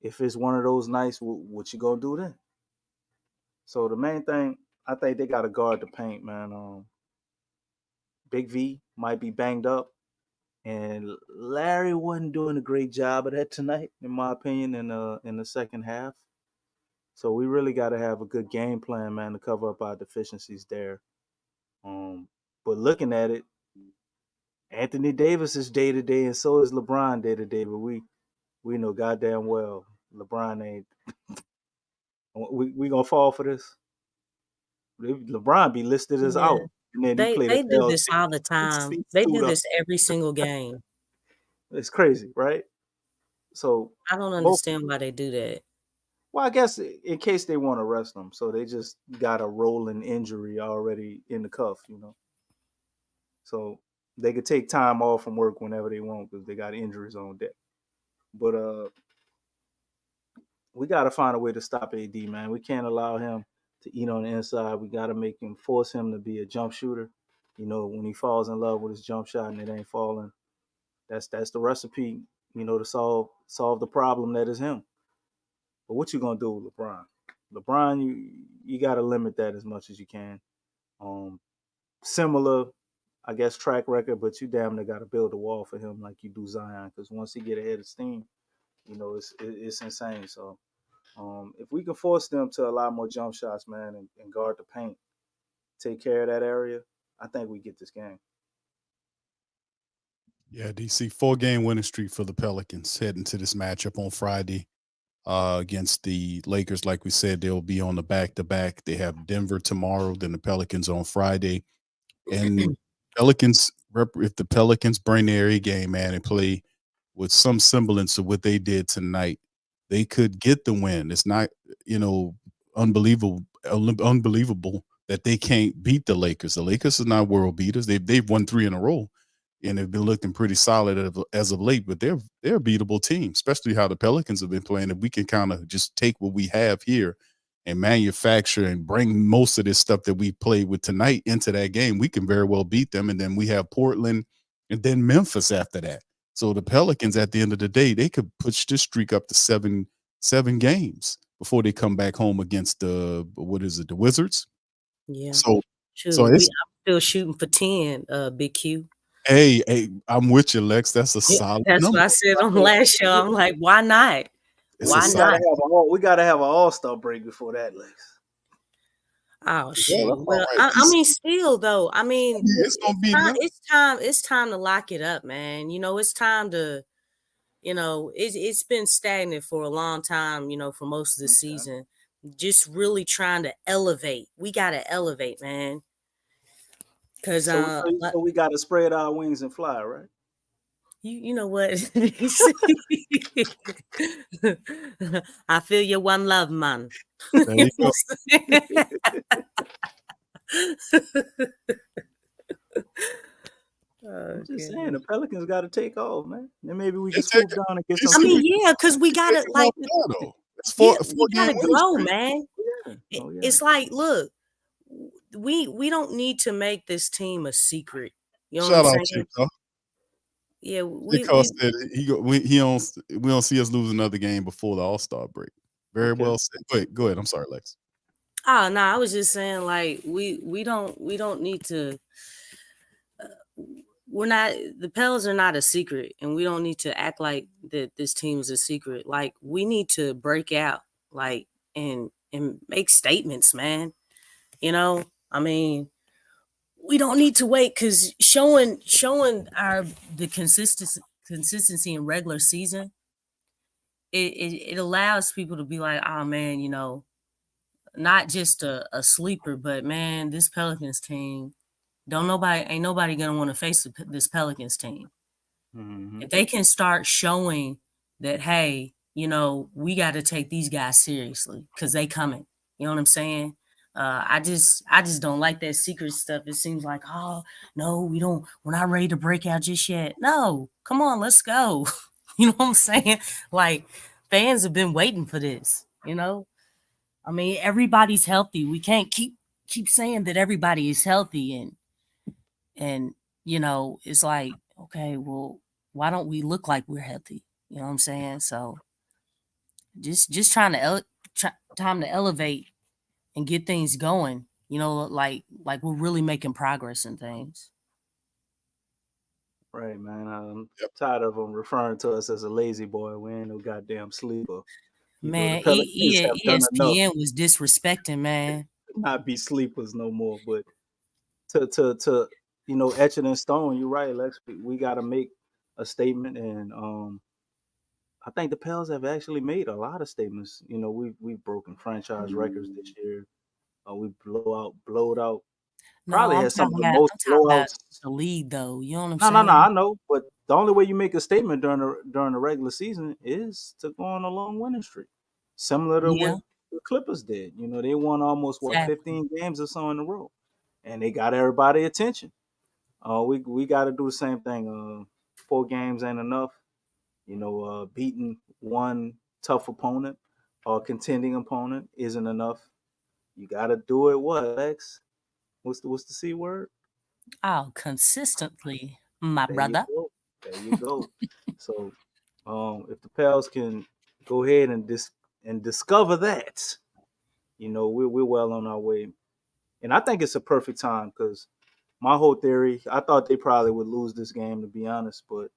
D: if it's one of those nights, what you going to do then? So the main thing, I think they got to guard the paint, man. Big V might be banged up, and Larry wasn't doing a great job of that tonight, in my opinion, in the second half. So we really got to have a good game plan, man, to cover up our deficiencies there. But looking at it, Anthony Davis is day-to-day, and so is LeBron day-to-day. But we know goddamn well LeBron ain't. We going to fall for this? LeBron be listed as out. And then
K: They do this all the time. They do this every single game.
D: It's crazy, right? So
K: I don't understand why they do that.
D: Well, I guess in case they want to rest him, so they just got a rolling injury already in the cuff, So they could take time off from work whenever they want because they got injuries on deck. But we got to find a way to stop AD, man. We can't allow him to eat on the inside. We got to force him to be a jump shooter. When he falls in love with his jump shot and it ain't falling, that's the recipe, to solve the problem that is him. But what you gonna do with LeBron? LeBron, you got to limit that as much as you can. Similar, I guess, track record, but you damn near got to build a wall for him like you do Zion, because once he get ahead of steam, it's insane. So if we can force them to allow more jump shots, man, and guard the paint, take care of that area, I think we get this game.
C: Yeah, DC 4-game winning streak for the Pelicans heading to this matchup on Friday against the Lakers. Like we said, they'll be on the back-to-back. They have Denver tomorrow, then the Pelicans on Friday. And Pelicans, if the Pelicans bring their A game, man, and play with some semblance of what they did tonight, they could get the win. It's not, unbelievable that they can't beat the Lakers. The Lakers are not world beaters. They've won 3 in a row, and they've been looking pretty solid as of late. But they're a beatable team, especially how the Pelicans have been playing. If we can kind of just take what we have here and manufacture and bring most of this stuff that we played with tonight into that game, we can very well beat them. And then we have Portland and then Memphis after that. So the Pelicans, at the end of the day, they could push this streak up to seven games before they come back home against the Wizards.
K: Yeah.
C: So
K: I'm still shooting for 10, Big Q.
C: Hey, I'm with you, Lex. That's a solid
K: That's
C: number.
K: what I said on the last show. I'm like, why not? Why not?
D: We gotta have an all-star break before that, Lex.
K: Oh shit! Well, I mean, still though. I mean,
C: it's gonna be.
K: It's time to lock it up, man. It's time to. It's been stagnant for a long time. For most of the season, just really trying to elevate. We gotta elevate, man. Because
D: so we gotta spread our wings and fly, right?
K: You know what? I feel you, one love, man.
C: There you go.
D: I'm just saying, the Pelicans got to take off, man. Then maybe we can swoop down and get some.
K: I mean, yeah, because we got to like. We got to grow, man.
D: Yeah.
K: It's like, look, we don't need to make this team a secret. You know
C: Shout
K: what I'm
C: out
K: saying?
C: to you,
K: yeah,
C: we don't see us lose another game before the All-Star break. Very well said. Go ahead. I'm sorry, Lex.
K: Oh no, I was just saying, like, we don't need to. We're not, the Pels are not a secret, and we don't need to act like that this team is a secret. Like, we need to break out, like, and make statements, man. I mean, we don't need to wait, because showing the consistency in regular season, it allows people to be like, oh man, not just a sleeper, but man, this Pelicans team, ain't nobody gonna want to face this Pelicans team.
D: Mm-hmm.
K: If they can start showing that, hey, we got to take these guys seriously because they coming. You know what I'm saying? I just don't like that secret stuff. It seems like, oh no, we're not ready to break out just yet. No, come on, let's go. You know what I'm saying? Like, fans have been waiting for this. I mean, everybody's healthy. We can't keep saying that everybody is healthy and it's like, okay, well, why don't we look like we're healthy? You know what I'm saying? So just trying to time to elevate and get things going. Like we're really making progress in things.
D: Right, man. I'm tired of them referring to us as a lazy boy. We ain't no goddamn sleeper.
K: Man, ESPN was disrespecting, man.
D: Not be sleepers no more, but to etch it in stone. You're right, Lex. We got to make a statement, and I think the Pels have actually made a lot of statements. We've broken franchise records this year. We blowed out. Probably has some of the most blowouts.
K: The lead, though. You know what I'm saying?
D: No, I know, but the only way you make a statement during the regular season is to go on a long winning streak. similar to
K: Yeah.
D: what the Clippers did. You know, they won almost
K: Exactly.
D: 15 games or so in a row, and they got everybody attention. We got to do the same thing. 4 games ain't enough. You know, beating one tough opponent or contending opponent isn't enough. You got to do it. What, Lex? What's the C word?
K: Oh, consistently, my
D: There you
K: brother.
D: go. There you go. So, if the Pels can go ahead and discover that, you know, we're well on our way. And I think it's a perfect time because my whole theory, I thought they probably would lose this game, to be honest, but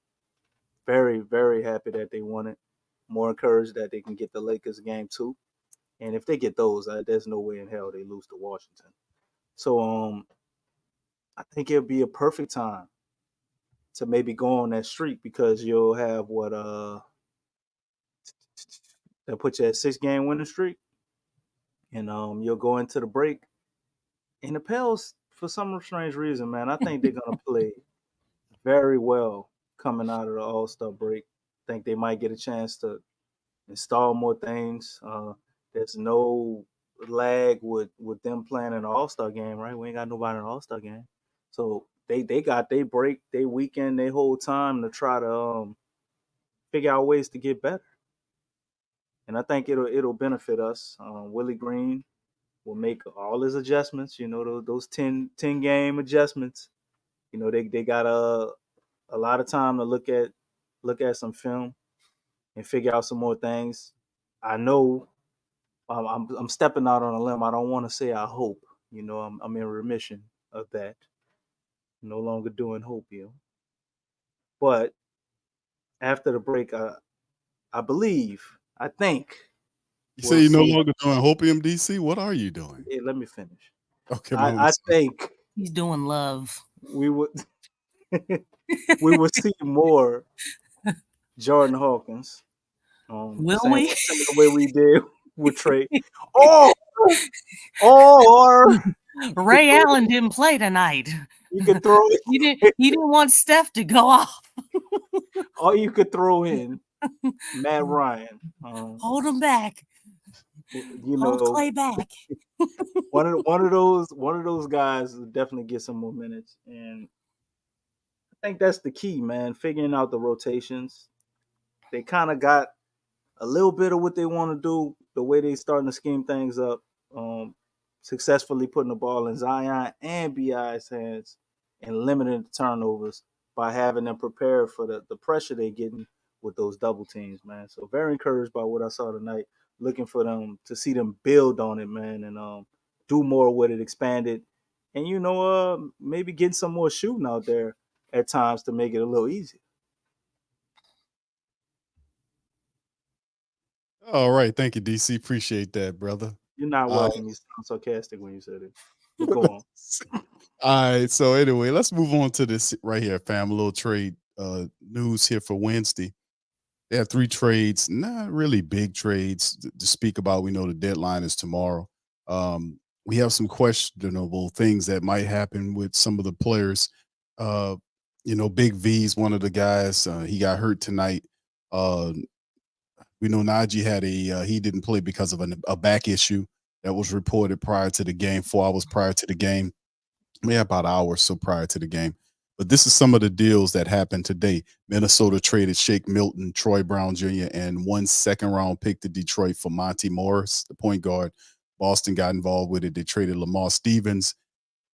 D: very, very happy that they won it. More encouraged that they can get the Lakers game too. And if they get those, there's no way in hell they lose to Washington. So, I think it'll be a perfect time to maybe go on that streak because you'll have they'll put you at 6-game winning streak, and you'll go into the break. And the Pels, for some strange reason, man, I think they're gonna play very well coming out of the All Star break. I think they might get a chance to install more things. There's no lag with them playing an All Star game, right? We ain't got nobody in an All Star game, so they got they break, they weekend, they whole time to try to figure out ways to get better. And I think it'll benefit us. Willie Green will make all his adjustments. You know, those 10 game adjustments. You know, they got a lot of time to look at some film and figure out some more things. I know I'm stepping out on a limb. I don't want to say I hope. You know, I'm in remission of that. No longer doing hope, you know. But after the break, I believe, I think
C: You
D: we'll
C: say you're no
D: see.
C: longer doing Hopium DC? What are you doing?
D: Hey, let me finish.
C: Okay, my
D: I think
K: He's doing love.
D: we would we will see more Jordan Hawkins.
K: Will
D: Same
K: we?
D: similar way we did with Trey. Or
K: Ray Allen didn't play tonight.
D: you could throw
K: He didn't want Steph to go off.
D: or you could throw in Matt Ryan.
K: Hold him back.
D: You
K: Hold
D: know,
K: Clay back.
D: one of those guys will definitely get some more minutes, and I think that's the key, man. Figuring out the rotations. They kind of got a little bit of what they want to do, the way they starting to scheme things up, successfully putting the ball in Zion and BI's hands and limiting the turnovers by having them prepared for the pressure they're getting with those double teams, man. So very encouraged by what I saw tonight. Looking for them to see them build on it, man, and do more with it, expand it, and maybe get some more shooting out there at times to make it a little easier.
C: All right, thank you, DC. Appreciate that, brother.
D: You're not welcome. You sound sarcastic when you said it. But go on.
C: All right, so anyway, let's move on to this right here, fam. A little trade news here for Wednesday. They have 3 trades, not really big trades to speak about. We know the deadline is tomorrow. We have some questionable things that might happen with some of the players. Big V's one of the guys. He got hurt tonight. We know Najee had he didn't play because of a back issue that was reported prior to the game, 4 hours prior to the game. Maybe about an hour or so prior to the game. But this is some of the deals that happened today. Minnesota traded Shake Milton, Troy Brown Jr., and 1 second-round pick to Detroit for Monty Morris, the point guard. Boston got involved with it. They traded Lamar Stevens,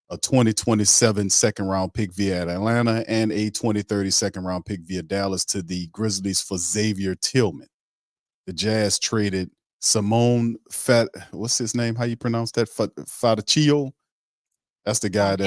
C: a 2027 second-round pick via Atlanta, and a 2030 second-round pick via Dallas to the Grizzlies for Xavier Tillman. The Jazz traded Simone what's his name? How you pronounce that? Fantaccio? That's the guy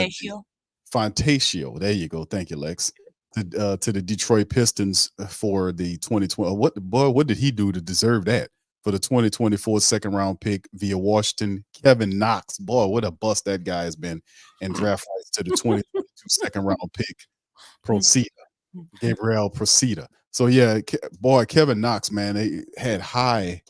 C: Fantatio. There you go. Thank you, Lex. To the Detroit Pistons for the 2020. What did he do to deserve that? For the 2024 second round pick via Washington, Kevin Knox. Boy, what a bust that guy has been. And draft rights to the 2022 second round pick, Gabriel Procida. So yeah, Kevin Knox, man, they had high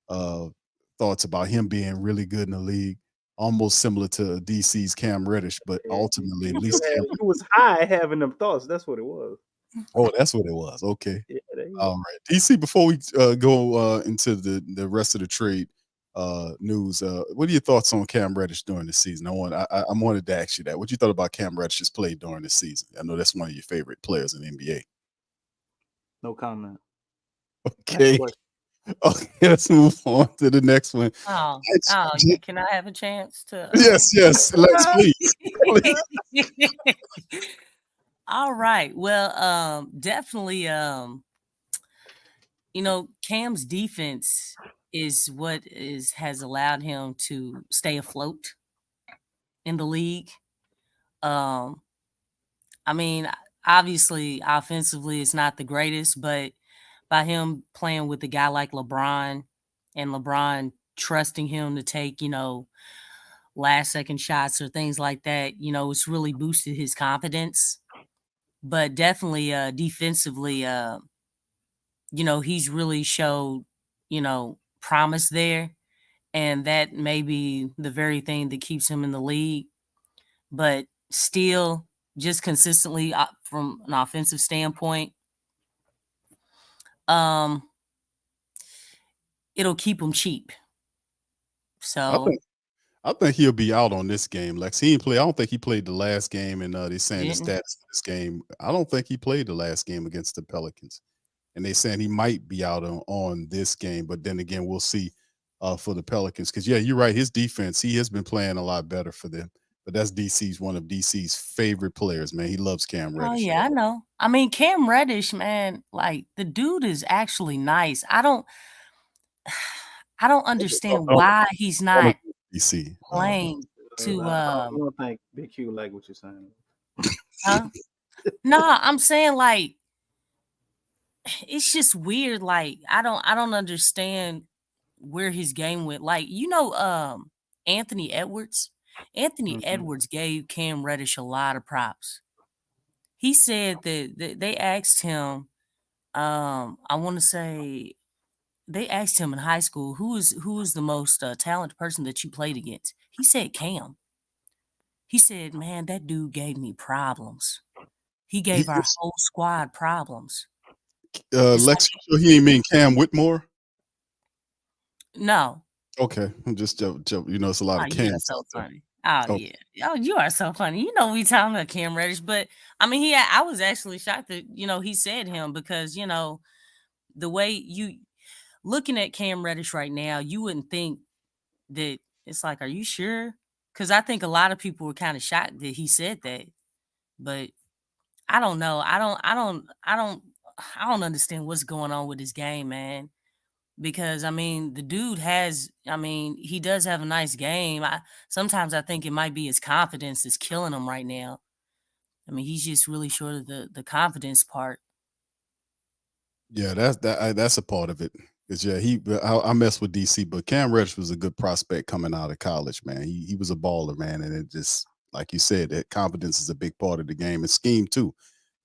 C: thoughts about him being really good in the league. Almost similar to DC's Cam Reddish, but ultimately, at least
D: you was high having them thoughts. That's what it was.
C: Oh, that's what it was. Okay.
D: Yeah, there
C: All right, DC. Before we go into the rest of the trade news, what are your thoughts on Cam Reddish during the season? I wanted to ask you that. What you thought about Cam Reddish's play during the season? I know that's one of your favorite players in the NBA.
D: No comment.
C: Okay. Okay, let's move on to the next one.
K: Oh, can I have a chance to?
C: Yes, let's please.
K: All right. Well, definitely. Cam's defense is what has allowed him to stay afloat in the league. I mean, obviously, offensively, it's not the greatest, but by him playing with a guy like LeBron and LeBron trusting him to take, last second shots or things like that, it's really boosted his confidence. But definitely defensively, he's really showed, promise there. And that may be the very thing that keeps him in the league. But still, just consistently from an offensive standpoint, it'll keep him cheap. So
C: I think he'll be out on this game, Lex. He didn't play. I don't think he played the last game, and they're saying the stats for this game. I don't think he played the last game against the Pelicans, and they're saying he might be out on this game. But then again, we'll see for the Pelicans because you're right. His defense, he has been playing a lot better for them. But that's one of DC's favorite players, man. He loves Cam Reddish.
K: Oh yeah, I know. I mean, Cam Reddish, man, like the dude is actually nice. I don't understand why he's not
C: DC
K: playing to
D: I don't think Big Q like what you're saying.
K: Huh? No, I'm saying like it's just weird. Like I don't understand where his game went. Like, Anthony Edwards. Anthony Edwards gave Cam Reddish a lot of props. He said that they asked him, I want to say they asked him in high school, who is the most talented person that you played against? He said Cam. He said, man, that dude gave me problems. He gave our whole squad problems.
C: Lex, so he ain't mean Cam Whitmore?
K: No.
C: Okay, I'm just joking. It's a lot of Cam.
K: You are so funny. Oh yeah. Oh, you are so funny. We talking about Cam Reddish, but I mean, I was actually shocked that he said him because the way you looking at Cam Reddish right now, you wouldn't think that it's like, are you sure? Because I think a lot of people were kind of shocked that he said that, but I don't know. I don't understand what's going on with his game, man. Because I mean, the dude he does have a nice game. Sometimes I think it might be his confidence is killing him right now. I mean, he's just really short of the confidence part.
C: Yeah, that's a part of it. Cause I mess with DC, but Cam Reddish was a good prospect coming out of college, man. He was a baller, man, and it just like you said, that confidence is a big part of the game and scheme too.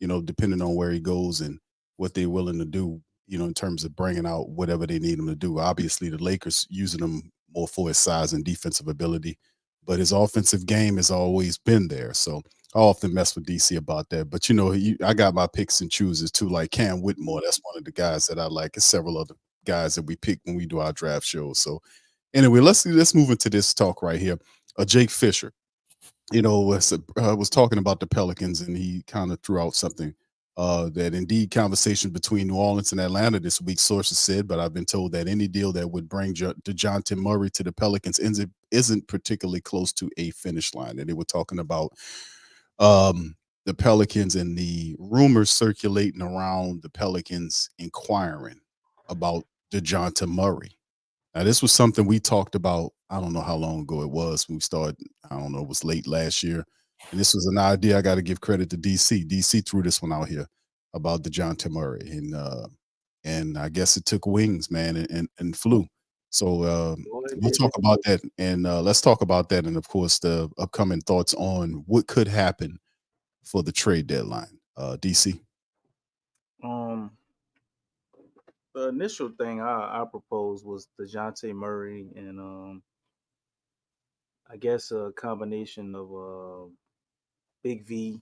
C: Depending on where he goes and what they're willing to do, in terms of bringing out whatever they need him to do. Obviously, the Lakers using him more for his size and defensive ability, but his offensive game has always been there. So I often mess with DC about that. But I got my picks and chooses too, like Cam Whitmore. That's one of the guys that I like. And several other guys that we pick when we do our draft shows. So anyway, let's move into this talk right here. Jake Fisher, was talking about the Pelicans, and he kind of threw out something that indeed conversation between New Orleans and Atlanta this week, sources said, but I've been told that any deal that would bring DeJounte Murray to the Pelicans isn't particularly close to a finish line. And they were talking about the Pelicans and the rumors circulating around the Pelicans inquiring about DeJounte Murray. Now, this was something we talked about. I don't know how long ago it was when we started. I don't know. It was late last year. And this was an idea. I got to give credit to DC. DC threw this one out here about DeJounte Murray. And I guess it took wings, man, and flew. So we'll talk about that. And let's talk about that. And, of course, the upcoming thoughts on what could happen for the trade deadline. DC?
D: The initial thing I proposed was DeJounte Murray and I guess a combination of Big V.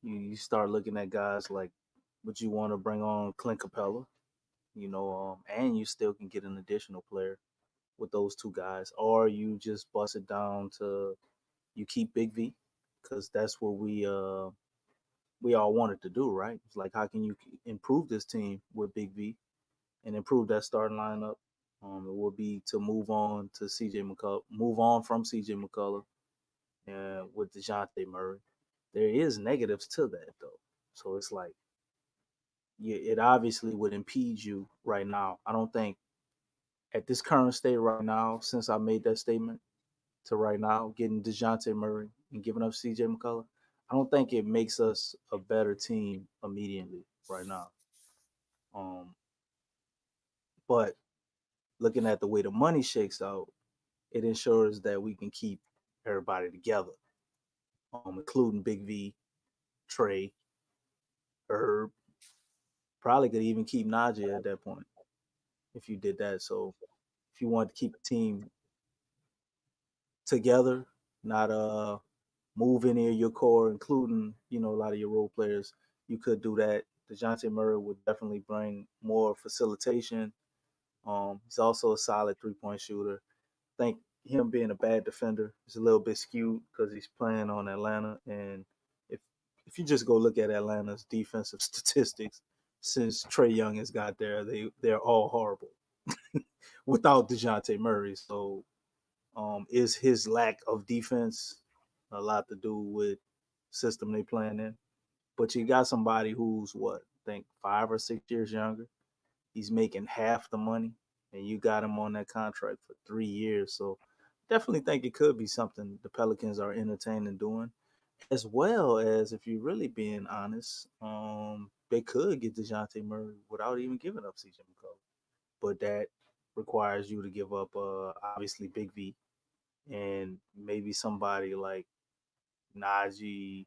D: You start looking at guys like but you want to bring on Clint Capella, and you still can get an additional player with those two guys, or you just bust it down to you keep Big V, because that's what we all wanted to do, right? It's like, how can you improve this team with Big V and improve that starting lineup? It would be to move on from CJ McCullough, with DeJounte Murray. There is negatives to that though, so it's like, it obviously would impede you right now. I don't think at this current state right now, since I made that statement, to right now getting DeJounte Murray and giving up CJ McCullough, I don't think it makes us a better team immediately right now. But looking at the way the money shakes out, it ensures that we can keep everybody together, including Big V, Trey, Herb. Probably could even keep Najee at that point if you did that. So if you want to keep a team together, not move any of your core, including a lot of your role players, you could do that. DeJounte Murray would definitely bring more facilitation. He's also a solid 3-point shooter. I think him being a bad defender is a little bit skewed because he's playing on Atlanta, and if you just go look at Atlanta's defensive statistics since Trey Young has got there, they're all horrible without DeJounte Murray. So is his lack of defense a lot to do with system they playing in? But you got somebody who's I think 5 or 6 years younger. He's making half the money, and you got him on that contract for 3 years. So definitely think it could be something the Pelicans are entertaining doing, as well as, if you're really being honest, they could get DeJounte Murray without even giving up CJ McCollum. But that requires you to give up, obviously, Big V, and maybe somebody like Najee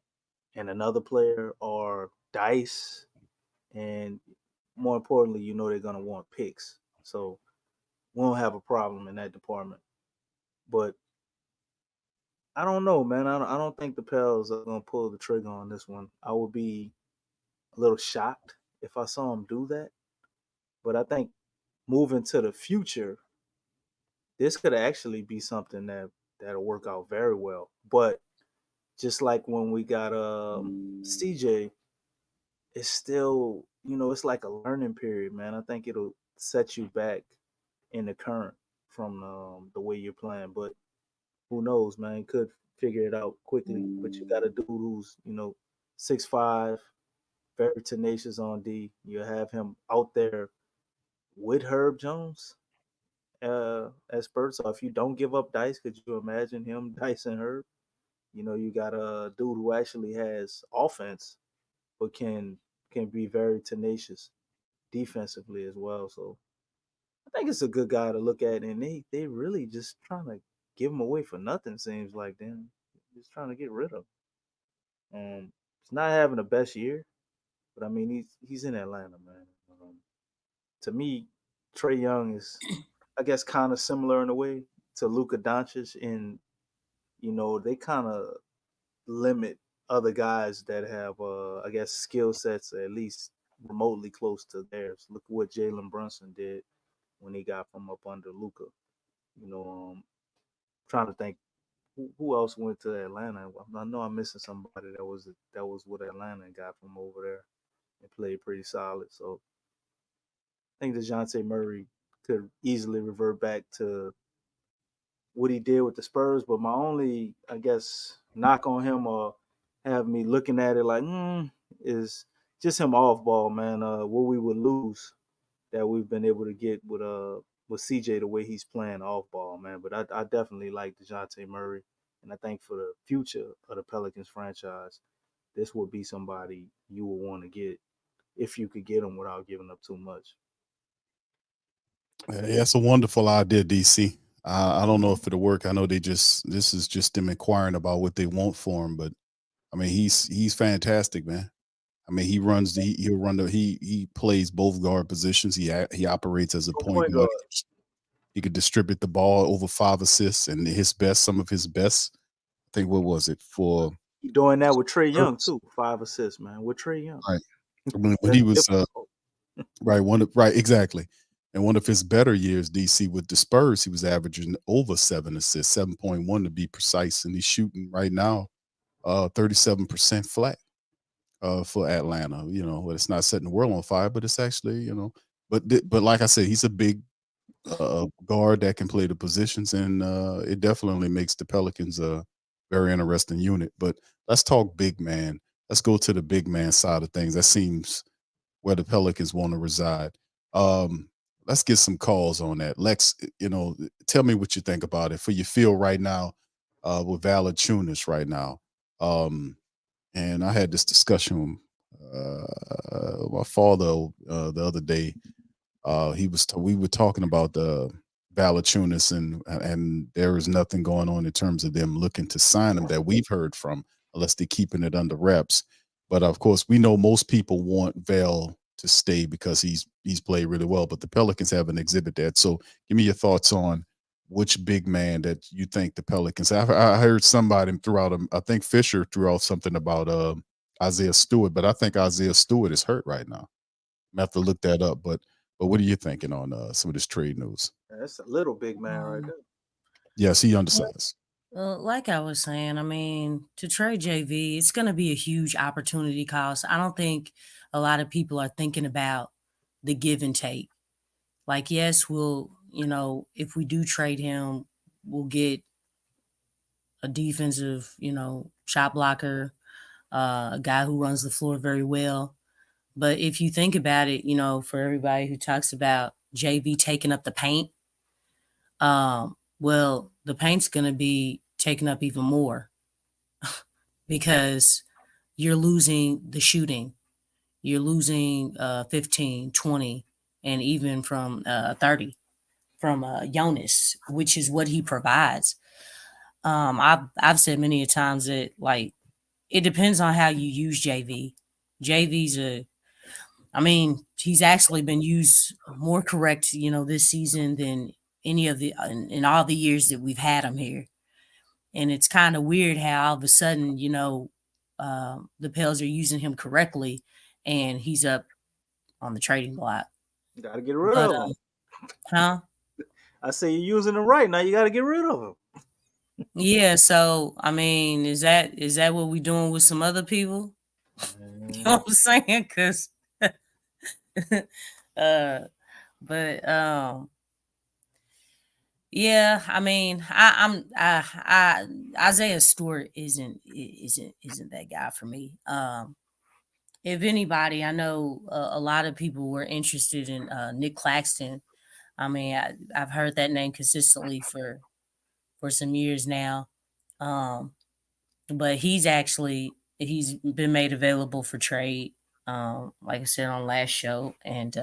D: and another player, or Dice, and more importantly, they're gonna want picks. So we won't have a problem in that department. But I don't know, man. I don't think the Pels are gonna pull the trigger on this one. I would be a little shocked if I saw them do that. But I think moving to the future, this could actually be something that'll work out very well. But just like when we got CJ, it's still, it's like a learning period, man. I think it'll set you back in the current from the way you're playing. But who knows, man? Could figure it out quickly. But you got a dude who's 6'5", very tenacious on D. You have him out there with Herb Jones as spurts. So if you don't give up Dice, could you imagine him, Dice, and Herb? You got a dude who actually has offense, but can be very tenacious defensively as well. So I think it's a good guy to look at, and they really just trying to give him away for nothing. Seems like them just trying to get rid of him. He's not having the best year, but I mean he's in Atlanta, man. To me, Trey Young is, I guess, kind of similar in a way to Luka Doncic, in they kind of limit other guys that have, I guess, skill sets at least remotely close to theirs. Look what Jalen Brunson did when he got from up under Luka. Trying to think who else went to Atlanta. I know I'm missing somebody that was what Atlanta got from over there and played pretty solid. So I think DeJounte Murray could easily revert back to what he did with the Spurs. But my only, I guess, knock on him, or have me looking at it like, is just him off ball, man. What we would lose that we've been able to get with CJ, the way he's playing off ball, man. But I definitely like DeJounte Murray, and I think for the future of the Pelicans franchise, this would be somebody you would want to get if you could get him without giving up too much.
C: Yeah, it's a wonderful idea, DC. I don't know if it'll work. I know this is just them inquiring about what they want for him, but I mean he's fantastic, man. I mean he plays both guard positions. He operates as a point guard. He could distribute the ball, over 5 assists, and some of his best. I think, what was it for?
D: He's doing that with Trey Young too. 5 assists, man, with Trey Young.
C: Right. When he was right, exactly. And one of his better years, DC with the Spurs, he was averaging over 7 assists, 7.1 to be precise, and he's shooting right now 37% flat for Atlanta. It's not setting the world on fire, but it's actually, but like I said, he's a big guard that can play the positions, and it definitely makes the Pelicans a very interesting unit. But let's talk big man. Let's go to the big man side of things. That seems where the Pelicans want to reside. Um, let's get some calls on that. Lex, tell me what you think about it for your feel right now with Valanciunas right now. And I had this discussion with my father the other day. We were talking about the Valanciunas, and there is nothing going on in terms of them looking to sign him that we've heard from, unless they're keeping it under wraps. But of course, we know most people want Val to stay because he's played really well. But the Pelicans haven't exhibited that. So, give me your thoughts on which big man that you think the Pelicans. I heard somebody threw out. I think Fisher threw out something about Isaiah Stewart, but I think Isaiah Stewart is hurt right now. I have to look that up. But what are you thinking on some of this trade news?
D: That's a little big man right there.
C: Yes, he undersized.
K: Like I was saying, I mean, to trade JV, it's going to be a huge opportunity cost. I don't think a lot of people are thinking about the give and take. Like, yes, if we do trade him, we'll get a defensive, shot blocker, a guy who runs the floor very well. But if you think about it, for everybody who talks about JV taking up the paint, well, the paint's going to be taken up even more because you're losing the shooting. You're losing 15, 20, and even from 30 from Jonas, which is what he provides. I've said many a times that, like, it depends on how you use JV. He's actually been used more correct, this season than any of in all the years that we've had him here. And it's kind of weird how all of a sudden, the Pels are using him correctly, and he's up on the trading block.
D: You got to get rid of him.
K: Huh?
D: I say you're using him right now. You got to get rid of him.
K: Yeah. So, I mean, is that what we're doing with some other people? You know what I'm saying? Because, yeah, I mean, Isaiah Stewart isn't that guy for me. If anybody, I know a lot of people were interested in Nick Claxton. I mean, I've heard that name consistently for some years now, but he's been made available for trade. Like I said on last show, and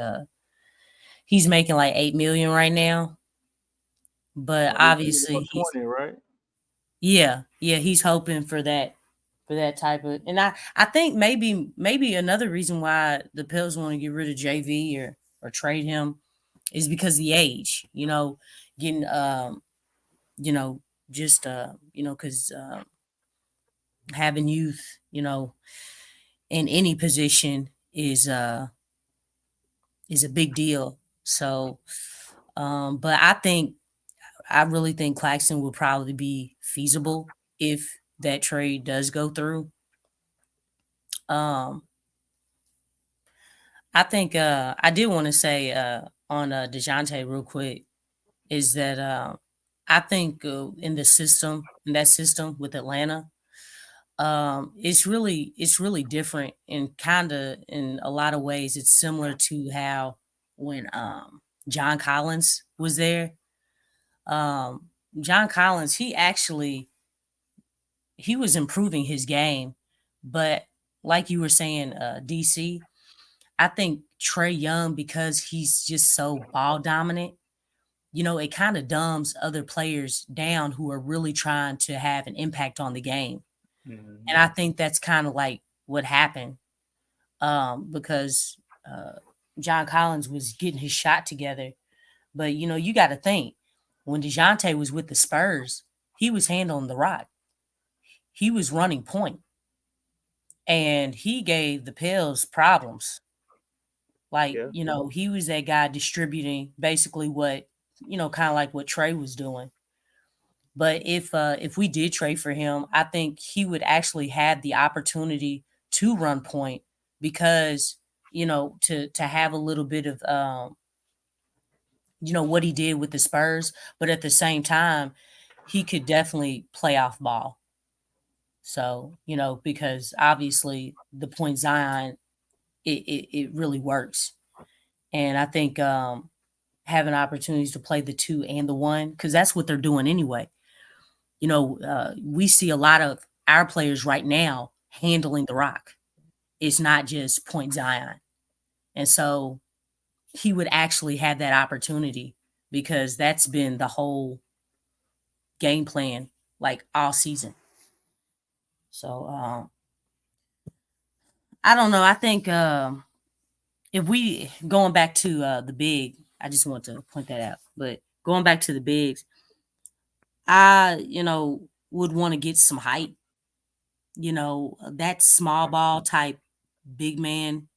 K: he's making like $8 million right now. But obviously,
D: 20, right?
K: Yeah, he's hoping for that type of, and I think maybe another reason why the Pels want to get rid of JV or trade him is because of the age, getting because having youth, in any position is a big deal. So, but I really think Claxton will probably be feasible if that trade does go through. I think I did want to say on DeJounte real quick is that I think in that system with Atlanta, it's really different, and kind of in a lot of ways it's similar to how when John Collins was there. John Collins, he was improving his game, but like you were saying, DC, I think Trae Young, because he's just so ball dominant, it kind of dumbs other players down who are really trying to have an impact on the game. Mm-hmm. And I think that's kind of like what happened, because John Collins was getting his shot together. But, you got to think, when DeJounte was with the Spurs, he was handling the rock. He was running point. and he gave the Pels problems. Like,
D: Yeah.
K: he was that guy distributing basically what, kind of like what Trey was doing. But if we did trade for him, I think he would actually have the opportunity to run point because, to have a little bit of what he did with the Spurs, but at the same time, he could definitely play off ball. So, because obviously the point Zion, it really works. And I think having opportunities to play the 2 and the 1, because that's what they're doing anyway. We see a lot of our players right now handling the rock. It's not just point Zion. And so he would actually have that opportunity because that's been the whole game plan like all season. So I don't know. I think if we going back to the big, I just want to point that out. But going back to the bigs, I would want to get some height. That small ball type big man.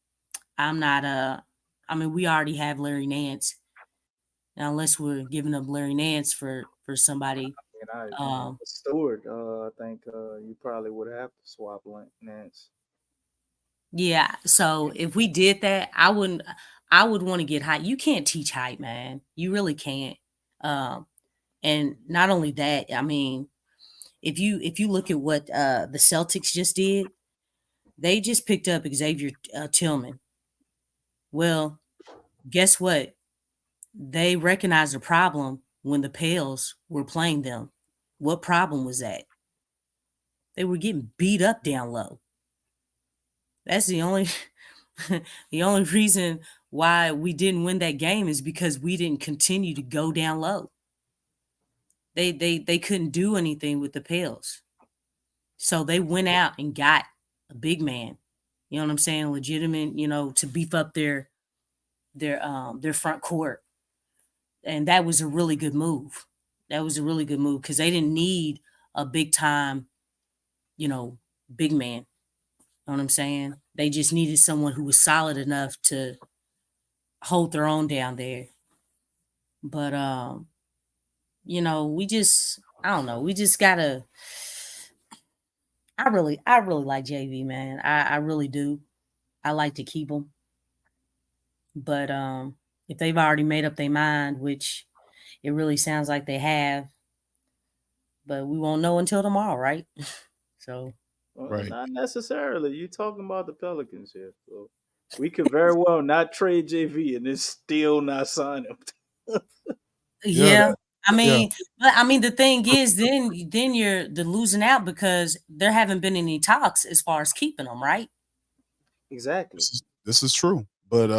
K: I'm not I mean, we already have Larry Nance. Now, unless we're giving up Larry Nance for somebody.
D: Stewart, I think you probably would have to swap Nance.
K: Yeah. So if we did that, I would want to get height. You can't teach height, man. You really can't. And not only that, I mean, if you look at what the Celtics just did, they just picked up Xavier Tillman. Well, guess what? They recognized the problem when the Pels were playing them. What problem was that? They were getting beat up down low. That's the only the only reason why we didn't win that game is because we didn't continue to go down low. They couldn't do anything with the Pels. So they went out and got a big man. You know what I'm saying? Legitimate, to beef up their front court. And that was a really good move. That was a really good move because they didn't need a big time, big man. You know what I'm saying? They just needed someone who was solid enough to hold their own down there. But we just I don't know. We just gotta I really like JV, man. I really do. I like to keep them. But if they've already made up their mind, which it really sounds like they have, but we won't know until tomorrow, right? So
C: Right.
D: Not necessarily. You talking about the Pelicans here, so we could very well not trade JV and then still not sign him.
K: Yeah. I mean, but the thing is, then you're losing out because there haven't been any talks as far as keeping them, right?
D: Exactly.
C: This is true, but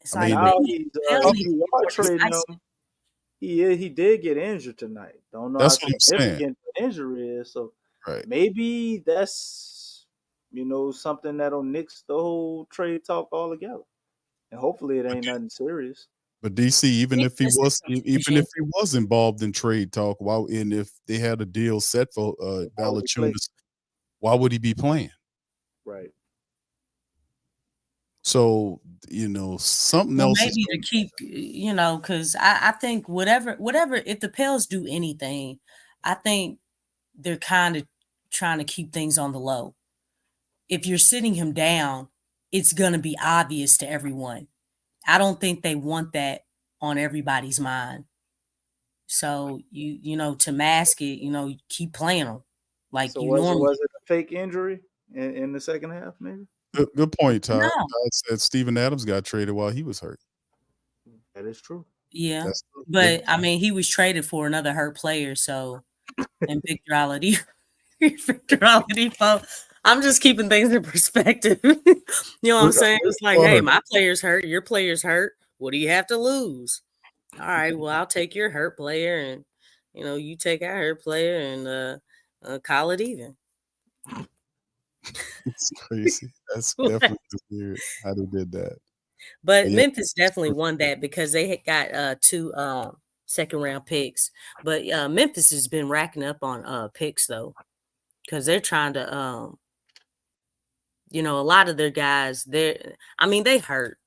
K: It's
C: I mean,
D: now if you are trading him, he did get injured tonight. Don't know
C: That's
D: how
C: what I'm saying.
D: significant the injury is. So maybe that's something that'll nix the whole trade talk altogether. And hopefully it ain't nothing serious.
C: But DC, even if he was involved in trade talk, and if they had a deal set for Valanciunas, why would he be playing?
D: Right.
C: So something else.
K: Maybe to keep, because I think whatever, if the Pels do anything, I think they're kind of trying to keep things on the low. If you're sitting him down, it's gonna be obvious to everyone. I don't think they want that on everybody's mind. So to mask it, you keep playing them like
D: So
K: you normally.
D: was it a fake injury in the second half, maybe?
C: Good point, Todd.
K: No.
C: Todd said Steven Adams got traded while he was hurt.
D: That is true.
K: Yeah, but I mean, he was traded for another hurt player. So, in victorality, I'm just keeping things in perspective. You know what I'm saying? It's like, hey, my player's hurt, your player's hurt. What do you have to lose? All right, well, I'll take your hurt player, and you take our hurt player, and call it even.
C: It's crazy. That's definitely weird how they did that.
K: But Memphis definitely won that because they had got 2 second round picks. But Memphis has been racking up on picks though, because they're trying to a lot of their guys, they hurt.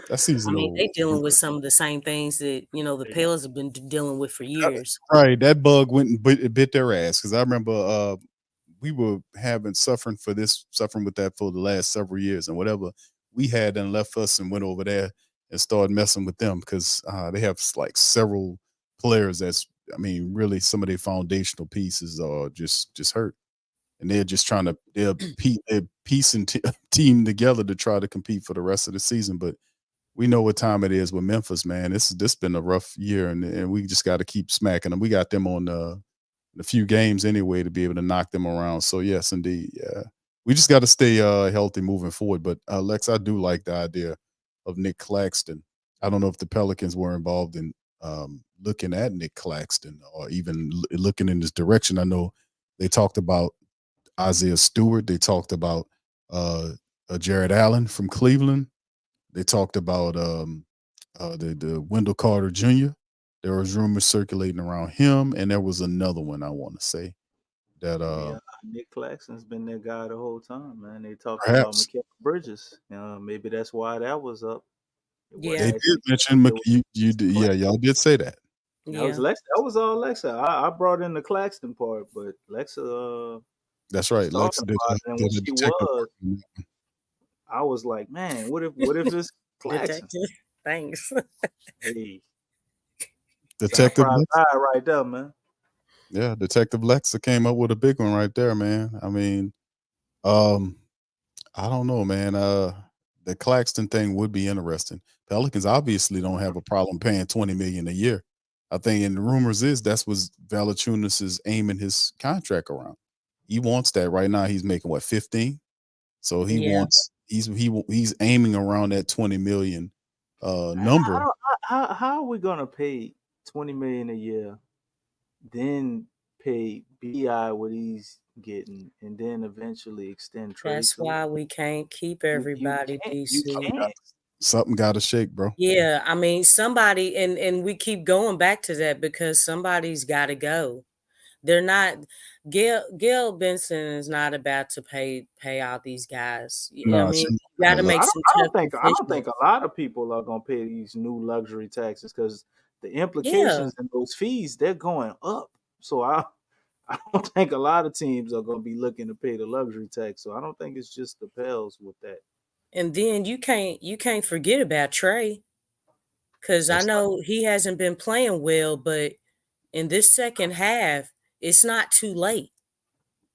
C: That
K: I
C: season
K: mean, they
C: over.
K: dealing with some of the same things that, the Pelicans have been dealing with for years.
C: Right, that bug went and bit their ass because I remember we were suffering with that for the last several years, and whatever we had and left us and went over there and started messing with them because they have like several players really some of their foundational pieces are just hurt, and they're just they're piecing team together to try to compete for the rest of the season, but. We know what time it is with Memphis, man. This been a rough year, and we just got to keep smacking them. We got them on a few games anyway to be able to knock them around. So yes, indeed, yeah. We just got to stay healthy moving forward. But Lex, I do like the idea of Nick Claxton. I don't know if the Pelicans were involved in looking at Nick Claxton or even looking in this direction. I know they talked about Isaiah Stewart. They talked about Jared Allen from Cleveland. They talked about the Wendell Carter Jr. There was rumors circulating around him, and there was another one I want to say that
D: Nick Claxton's been that guy the whole time, man. They talked about
C: perhaps
D: Mikal Bridges. Maybe that's why that was up. It
K: Yeah.
D: wasn't
C: they
D: actually
C: did mention
D: it was
C: you did, yeah, y'all did say that.
D: that was Lex. That was all Lexa. I brought in the Claxton part, but Lexa
C: That's
D: was
C: right. Lex
D: talking
C: did,
D: about it, and when
C: did a
D: she
C: detective
D: was,
C: work.
D: I was like, man, what if it's Claxton?
K: Detective. Thanks.
D: Hey,
C: Detective
D: surprise
C: Lex,
D: eye right there, man.
C: yeah, Detective Lexa came up with a big one right there, man. I mean, um, I don't know, man. The Claxton thing would be interesting. Pelicans obviously don't have a problem paying $20 million a year. I think, and the rumors is that's what Valanciunas is aiming his contract around. He wants that right now. He's making what 15, so he
K: Yeah.
C: wants he's aiming around that 20 million
D: Man,
C: number.
D: how are we gonna pay 20 million a year, then pay Bi what he's getting, and then eventually extend Trey
K: That's
D: to it?
K: why we can't keep
D: You
K: everybody,
D: can't. You
K: DC.
D: can't.
C: Something got to shake, bro.
K: Yeah, I mean, somebody, and we keep going back to that because somebody's got to go. They're not. Gail Benson is not about to pay out these guys. I
C: No,
K: mean,
C: she,
K: you got
C: yeah,
K: to
C: look,
K: make
D: I don't.
K: some
D: I
K: tough
D: don't think. I don't think
K: decisions.
D: a lot of people are gonna pay these new luxury taxes because the
K: Yeah,
D: implications and those fees they're going up. So I don't think a lot of teams are gonna be looking to pay the luxury tax. So I don't think it's just the Pels with that.
K: and then you can't forget about Trey because I
C: that's
K: know he hasn't been playing well, but in this second half, it's not too late.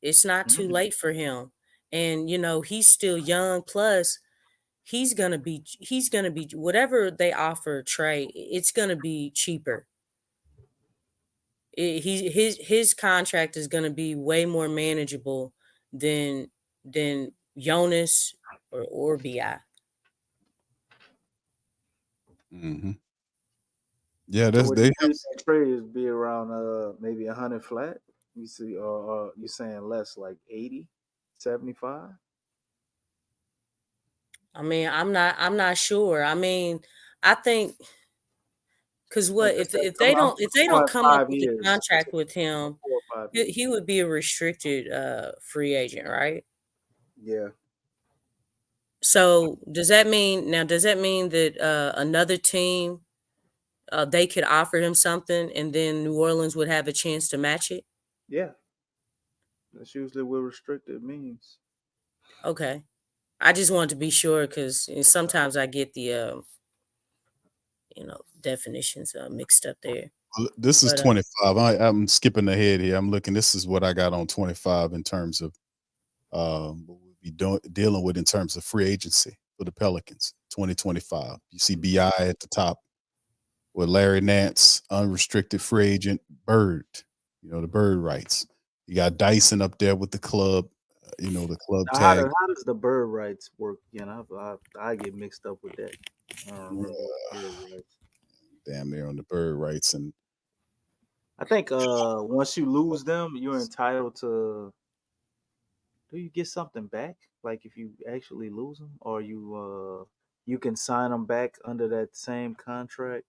K: It's not too
D: Mhm.
K: late for him, and he's still young. Plus, he's gonna be whatever they offer Trey. It's gonna be cheaper. His contract is gonna be way more manageable than Jonas or Bi.
C: hmm yeah.
D: So
C: That's
D: what
C: they
D: you think Trey is be around maybe 100 flat? You see, or you saying less like 80, 75?
K: I mean, I'm not sure. I mean, I think because
D: Like
K: what
D: I
K: if
D: said,
K: if they
D: I'm
K: don't if they don't
D: talking
K: come up
D: 5
K: with a
D: years. I'm
K: contract with
D: talking
K: him,
D: 4 or 5
K: he
D: years.
K: would be a restricted free agent, right?
D: Yeah.
K: So does that mean that another team they could offer him something and then New Orleans would have a chance to match it?
D: Yeah. That's usually what restricted means.
K: Okay. I just wanted to be sure because sometimes I get the definitions mixed up there.
C: This is
K: But
C: 25. I'm skipping ahead here. I'm looking. This is what I got on 25 in terms of what we'll be dealing with in terms of free agency for the Pelicans 2025. You see Bi at the top with Larry Nance, unrestricted free agent, Bird. The bird rights. You got Dyson up there with the club. The club
D: Now,
C: tag.
D: how does the bird rights work? I get mixed up with that. I don't remember bird rights.
C: Damn near on the bird rights and
D: I think once you lose them, you're entitled to. Do you get something back? Like if you actually lose them, or you can sign them back under that same contract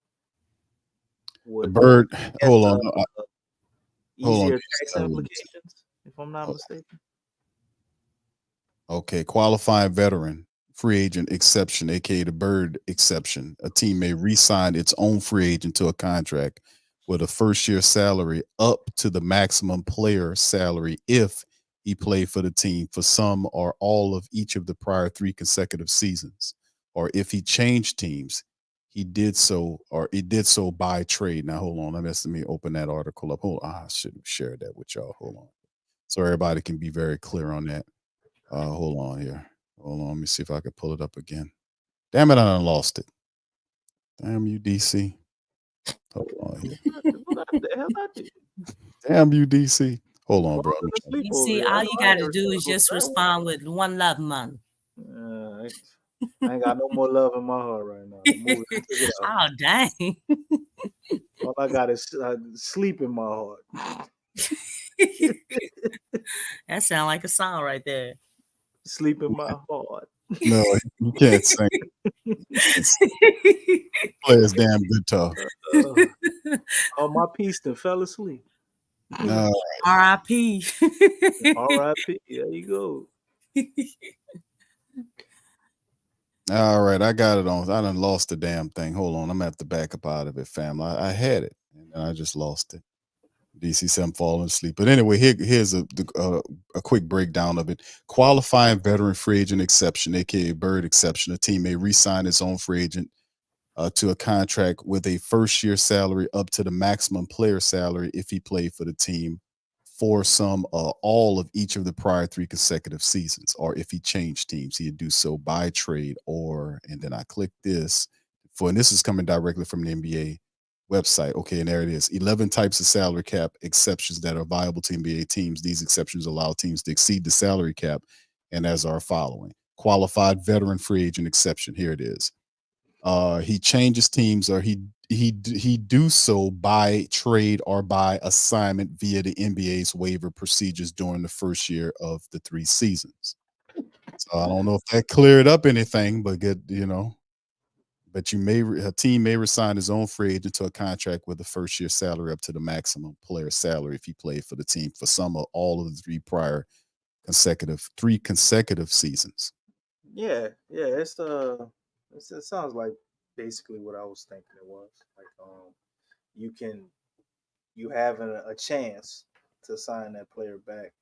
C: the
D: with
C: bird.
D: I guess
C: Hold on, hold on.
D: easier tax implications, if I'm not mistaken.
C: Okay, qualifying veteran, free agent exception, aka the Bird exception. A team may re-sign its own free agent to a contract with a first-year salary up to the maximum player salary if he played for the team for some or all of each of the prior 3 consecutive seasons, or if he changed teams, he did so, or it did so by trade. Now, hold on, let me open that article up. Hold on, I should have shared that with y'all. Hold on, so everybody can be very clear on that. Hold on here. Hold on. Let me see if I can pull it up again. Damn it, I done lost it. Damn you, DC. Hold on here.
D: What the hell I did?
C: Damn you, DC. Hold on, bro.
D: Falling asleep
K: You
D: over
K: see,
D: here. I
K: all
D: know
K: you
D: I
K: got
D: ain't
K: to do is
D: responsible
K: just
D: for that
K: respond with one love, man.
D: one. I ain't got no more love in my heart right now. The movie took it out.
K: Oh, dang.
D: All I got is sleep in my heart.
K: That sound like a song right there.
D: Sleep in my heart.
C: No, you can't sing. You can't sing. Play his damn guitar.
D: Oh, my piece then fell asleep.
C: No.
K: R.I.P.
D: R.I.P. There you go.
C: All right, I got it on. I done lost the damn thing. Hold on, I'm gonna have to back up out of it, fam. I had it and then I just lost it. DC said I'm falling asleep. But anyway, here's a quick breakdown of it. Qualifying veteran free agent exception, aka Bird exception. A team may re-sign its own free agent to a contract with a first-year salary up to the maximum player salary if he played for the team for some all of each of the prior 3 consecutive seasons, or if he changed teams, he'd do so by trade or. And then I click this and this is coming directly from the NBA website. Okay, and there it is. 11 types of salary cap exceptions that are viable to NBA teams. These exceptions allow teams to exceed the salary cap, and as are following: qualified veteran free agent exception. Here it is. He changes teams, or he do so by trade or by assignment via the NBA's waiver procedures during the first year of the 3 seasons. So I don't know if that cleared up anything, but but a team may resign his own free agent to a contract with a first year salary up to the maximum player salary if he played for the team for some or all of the 3 consecutive seasons.
D: Yeah, it sounds like basically what I was thinking it was. Like you have a chance to sign that player back.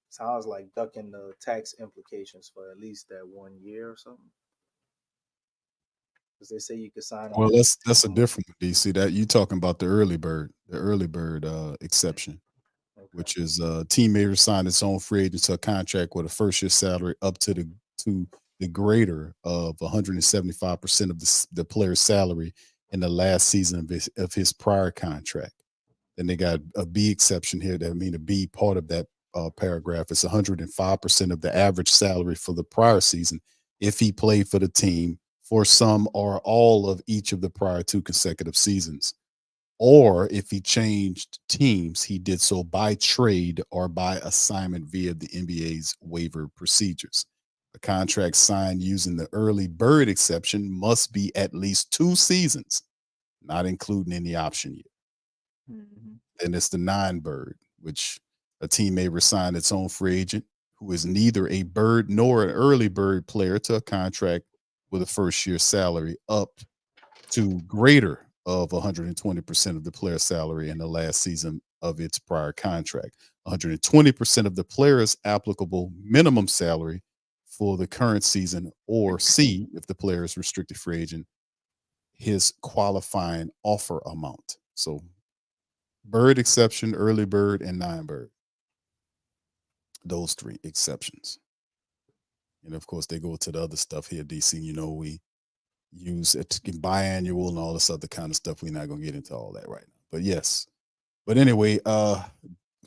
D: Sounds like ducking the tax implications for at least that 1 year or something. Because they say you can sign.
C: Well, that's a different one, DC. That you talking about the early bird exception, which is team may resign its own free agent to a contract with a first year salary up to the greater of 175% of the player's salary in the last season of his prior contract. Then they got a B exception here. That mean a B part of that paragraph is 105% of the average salary for the prior season if he played for the team for some or all of each of the prior 2 consecutive seasons, or if he changed teams, he did so by trade or by assignment via the NBA's waiver procedures. A contract signed using the early bird exception must be at least 2 seasons, not including any option year. Then it's the non-bird, which a team may resign its own free agent who is neither a bird nor an early bird player to a contract with a first year salary up to greater of 120% of the player salary in the last season of its prior contract, 120% of the player's applicable minimum salary for the current season, or C, if the player is restricted free agent, his qualifying offer amount. So bird exception, early bird, and non-bird. Those 3 exceptions. And of course, they go to the other stuff here, DC. We use it biannual and all this other kind of stuff. We're not gonna get into all that right now. But yes. But anyway,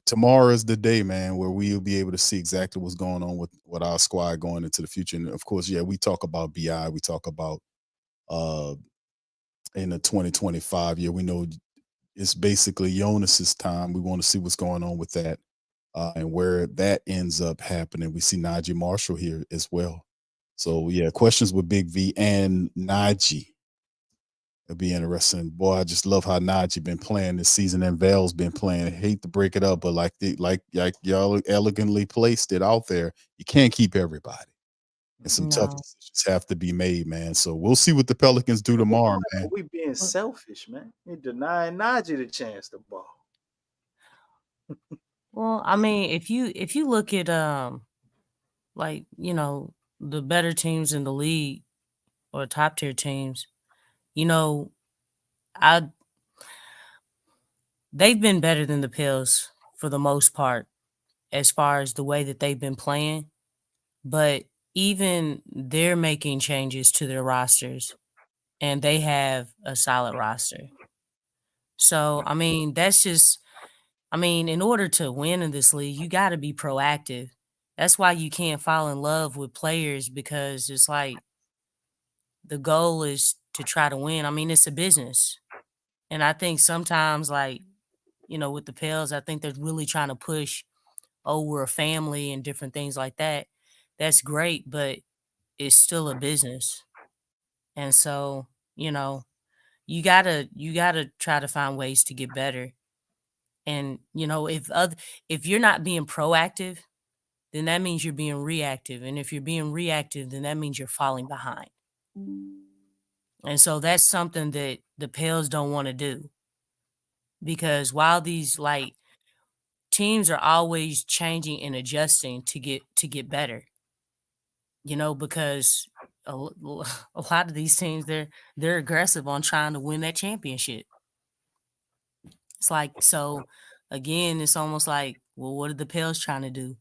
C: tomorrow is the day, man, where we'll be able to see exactly what's going on with our squad going into the future. And of course, yeah, we talk about BI, we talk about in the 2025 year. We know it's basically Jonas's time. We want to see what's going on with that. And where that ends up happening. We see Najee Marshall here as well. So yeah, questions with Big V and Najee It'll be interesting. Boy, I just love how Najee been playing this season and Val's been playing. I hate to break it up, but like y'all elegantly placed it out there, you can't keep everybody. And some tough
K: No.
C: decisions have to be made, man. So we'll see what the Pelicans do tomorrow, man.
D: We being selfish, man. We denying Najee the chance to ball.
K: Well, I mean, if you look at like, the better teams in the league or top tier teams, you know, I they've been better than the Pills for the most part as far as the way that they've been playing, but even they're making changes to their rosters and they have a solid roster. So, I mean, in order to win in this league, you got to be proactive. That's why you can't fall in love with players because it's like the goal is to try to win. I mean, it's a business. And I think sometimes, like, with the Pels, I think they're really trying to push, oh, we're a family and different things like that. That's great, but it's still a business. And so, you gotta try to find ways to get better. And if you're not being proactive, then that means you're being reactive. And if you're being reactive, then that means you're falling behind. And so that's something that the Pels don't want to do. Because while these teams are always changing and adjusting to get better, because a lot of these teams they're aggressive on trying to win that championship. It's like, so again, it's almost like, well, what are the Pels trying to do?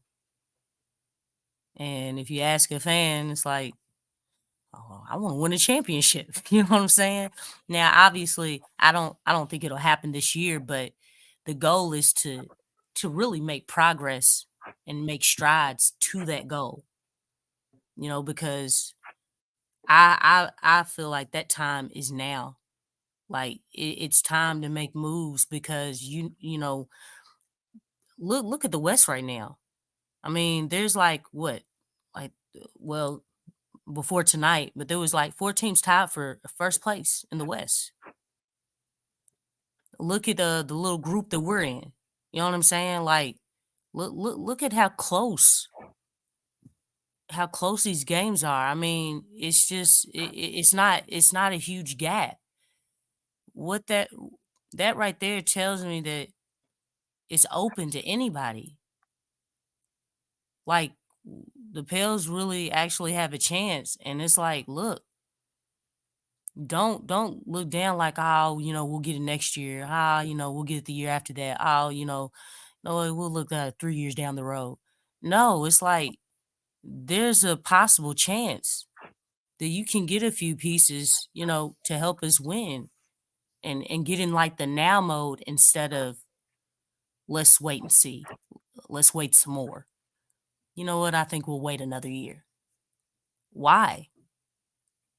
K: And if you ask a fan, it's like, oh, I want to win a championship. You know what I'm saying? Now, obviously, I don't think it'll happen this year, but the goal is to really make progress and make strides to that goal. Because I feel like that time is now. Like it's time to make moves because look at the West right now. I mean, there's well, before tonight, but there was 4 teams tied for first place in the West. Look at the little group that we're in. You know what I'm saying? Like, look at how close these games are. I mean, it's just it's not a huge gap. What that right there tells me that it's open to anybody. Like, the Pels really actually have a chance, and it's like, look, don't look down like, oh, we'll get it next year. We'll get it the year after that. Oh, no, we'll look at 3 years down the road. No, it's like there's a possible chance that you can get a few pieces, to help us win and get in the now mode instead of let's wait and see. Let's wait some more. You know what? I think we'll wait another year. Why?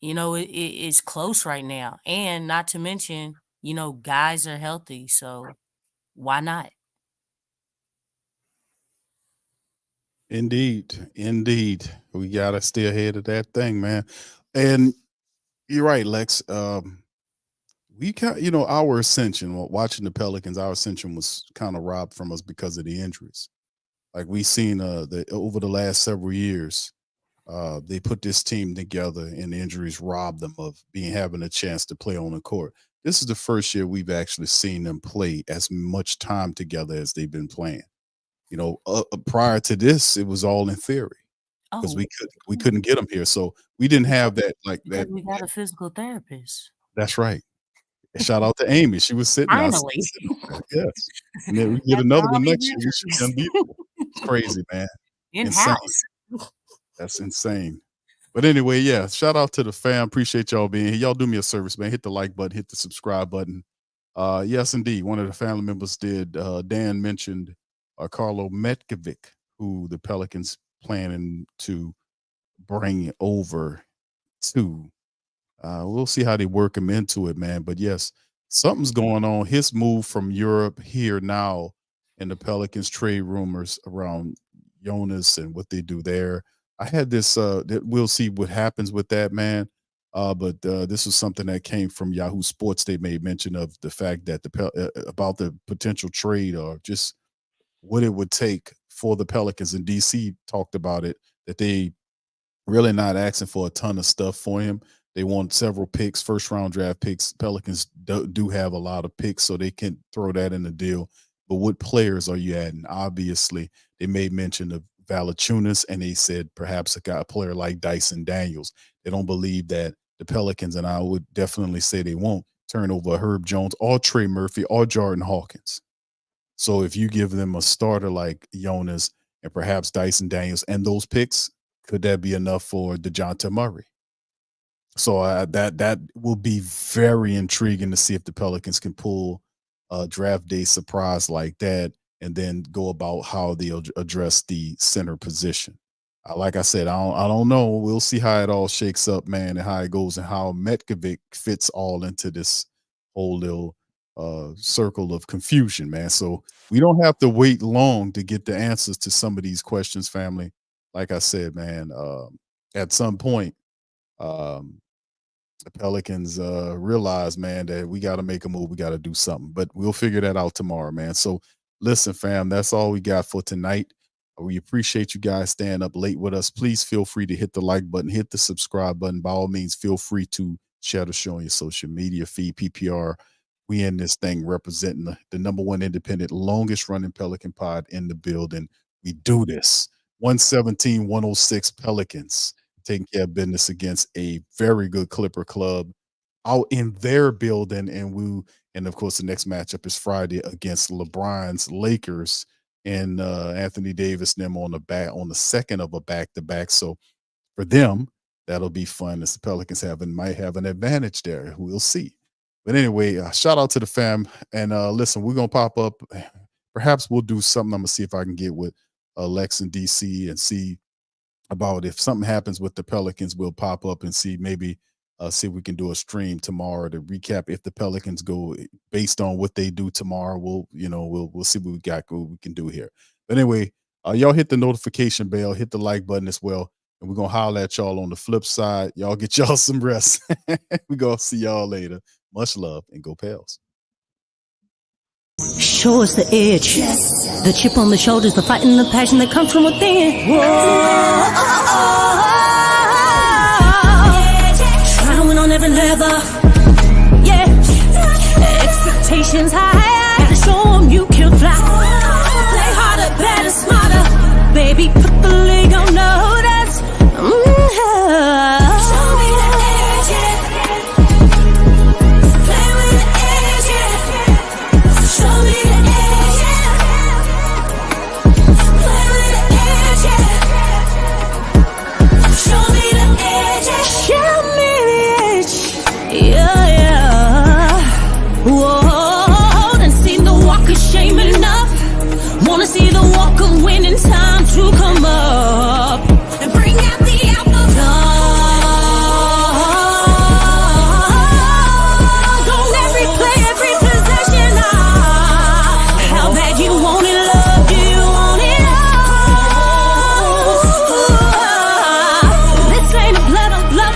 K: It's close right now. And not to mention, guys are healthy. So why not?
C: Indeed. We gotta stay ahead of that thing, man. And you're right, Lex. We our ascension, watching the Pelicans, our ascension was kind of robbed from us because of the injuries. Like we seen over the last several years, they put this team together and the injuries robbed them of having a chance to play on the court. This is the first year we've actually seen them play as much time together as they've been playing. Prior to this, it was all in theory because
K: Oh,
C: we couldn't get them here, so we didn't have that
K: because we got a physical therapist.
C: That's right. Shout out to Amy. She was sitting out.
K: Finally.
C: Yes. And then we get
K: After
C: another
K: all
C: one
K: these
C: next year. We should be unbeatable. It's crazy, man. Insane.
K: In-house.
C: That's insane. But anyway, yeah, shout out to the fam. Appreciate y'all being here. Y'all do me a service, man. Hit the like button, hit the subscribe button. Yes, indeed. One of the family members did. Dan mentioned Carlo Metkovic, who the Pelicans planning to bring over to. We'll see how they work him into it, man. But yes, something's going on. His move from Europe here now, and the Pelicans trade rumors around Jonas and what they do there. I had this. That we'll see what happens with that, man. But this was something that came from Yahoo Sports. They made mention of the fact that about the potential trade or just what it would take for the Pelicans. And DC talked about it, that they really not asking for a ton of stuff for him. They want several picks, first-round draft picks. Pelicans do have a lot of picks, so they can throw that in the deal. But what players are you adding? Obviously, they made mention of Valanciunas, and they said perhaps a player like Dyson Daniels. They don't believe that the Pelicans, and I would definitely say they won't turn over Herb Jones or Trey Murphy or Jordan Hawkins. So if you give them a starter like Jonas and perhaps Dyson Daniels and those picks, could that be enough for DeJounte Murray? So that will be very intriguing to see if the Pelicans can pull a draft day surprise like that and then go about how they'll address the center position. Like I said, I don't know. We'll see how it all shakes up, man, and how it goes and how Metkovic fits all into this whole little circle of confusion, man. So we don't have to wait long to get the answers to some of these questions, family. Like I said, man, at some point, the Pelicans realize, man, that we got to make a move. We got to do something, but we'll figure that out tomorrow, man. So listen, fam, that's all we got for tonight. We appreciate you guys staying up late with us. Please feel free to hit the like button, hit the subscribe button. By all means, feel free to share the show on your social media feed. PPR, we in this thing representing the number one independent, longest running Pelican pod in the building. We do this. 117-106 Pelicans taking care of business against a very good Clipper club out in their building. And of course, the next matchup is Friday against LeBron's Lakers. And Anthony Davis and them on the second of a back-to-back. So for them, that'll be fun as the Pelicans might have an advantage there. We'll see. But anyway, shout out to the fam. And listen, we're going to pop up. Perhaps we'll do something. I'm going to see if I can get with Lex and DC and see about if something happens with the Pelicans, we'll pop up and see maybe see if we can do a stream tomorrow to recap if the Pelicans go based on what they do tomorrow. We'll see what we can do here. But anyway, y'all hit the notification bell, hit the like button as well. And we're going to holler at y'all on the flip side. Y'all get y'all some rest. We're going to see y'all later. Much love and go Pels.
A: Show us the edge, the chip on the shoulders, the fight and the passion that comes from within. Whoa. Trying on every level, yeah. Expectations high, gotta show 'em you can fly. Play harder, better, smarter. Baby, put the league on notice. Show me the edge, yeah. Play with the edge, yeah. Show me the edge, yeah. Play with the edge, yeah. Show me the edge, yeah. Show me the edge, yeah. Whoa, done seen the walk of shame enough. Wanna see the walk of winning, time to come up and bring out the apple. Don't every play, every possession. How bad you want it, love, do you want it all? This ain't a blood on bluff,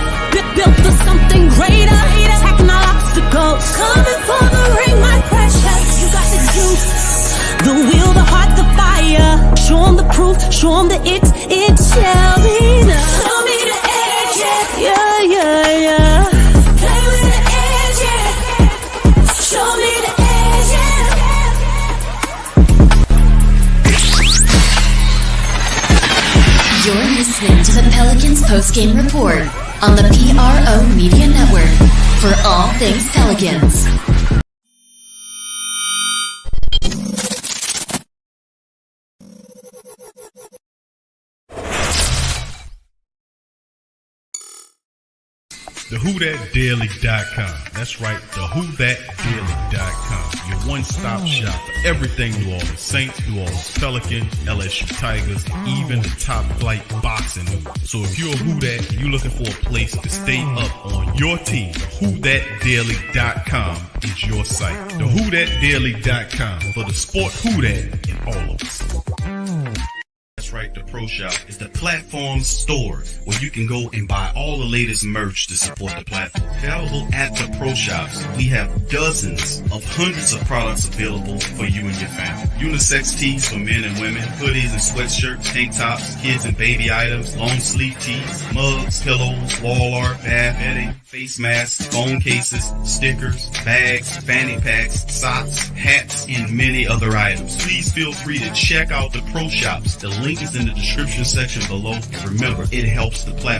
A: built for something greater. Attacking all obstacles, coming for the ring, my precious. You got the juice, the will, the heart, the fire. Show 'em the proof, show 'em the it shall be done. Show me the edge, yeah, yeah, yeah. Play with the edge, yeah. Show me the edge, yeah.
B: You're listening to the Pelicans Post Game Report on the PRO Media Network for all things Pelicans.
O: TheWhoThatDaily.com. That's right, TheWhoThatDaily.com. Your one-stop shop for everything New Orleans Saints, New Orleans Pelicans, LSU Tigers, even the top flight boxing news. So if you're a Who That and you're looking for a place to stay up on your team, TheWhoThatDaily.com is your site. TheWhoThatDaily.com for the sport Who That in all of us. That's right, the Pro Shop is the platform's store where you can go and buy all the latest merch to support the platform. Available at the Pro Shops, we have dozens of hundreds of products available for you and your family. Unisex tees for men and women, hoodies and sweatshirts, tank tops, kids and baby items, long sleeve tees, mugs, pillows, wall art, bath bedding, face masks, phone cases, stickers, bags, fanny packs, socks, hats, and many other items. Please feel free to check out the Pro Shops. The link is in the description section below. And remember, it helps the platform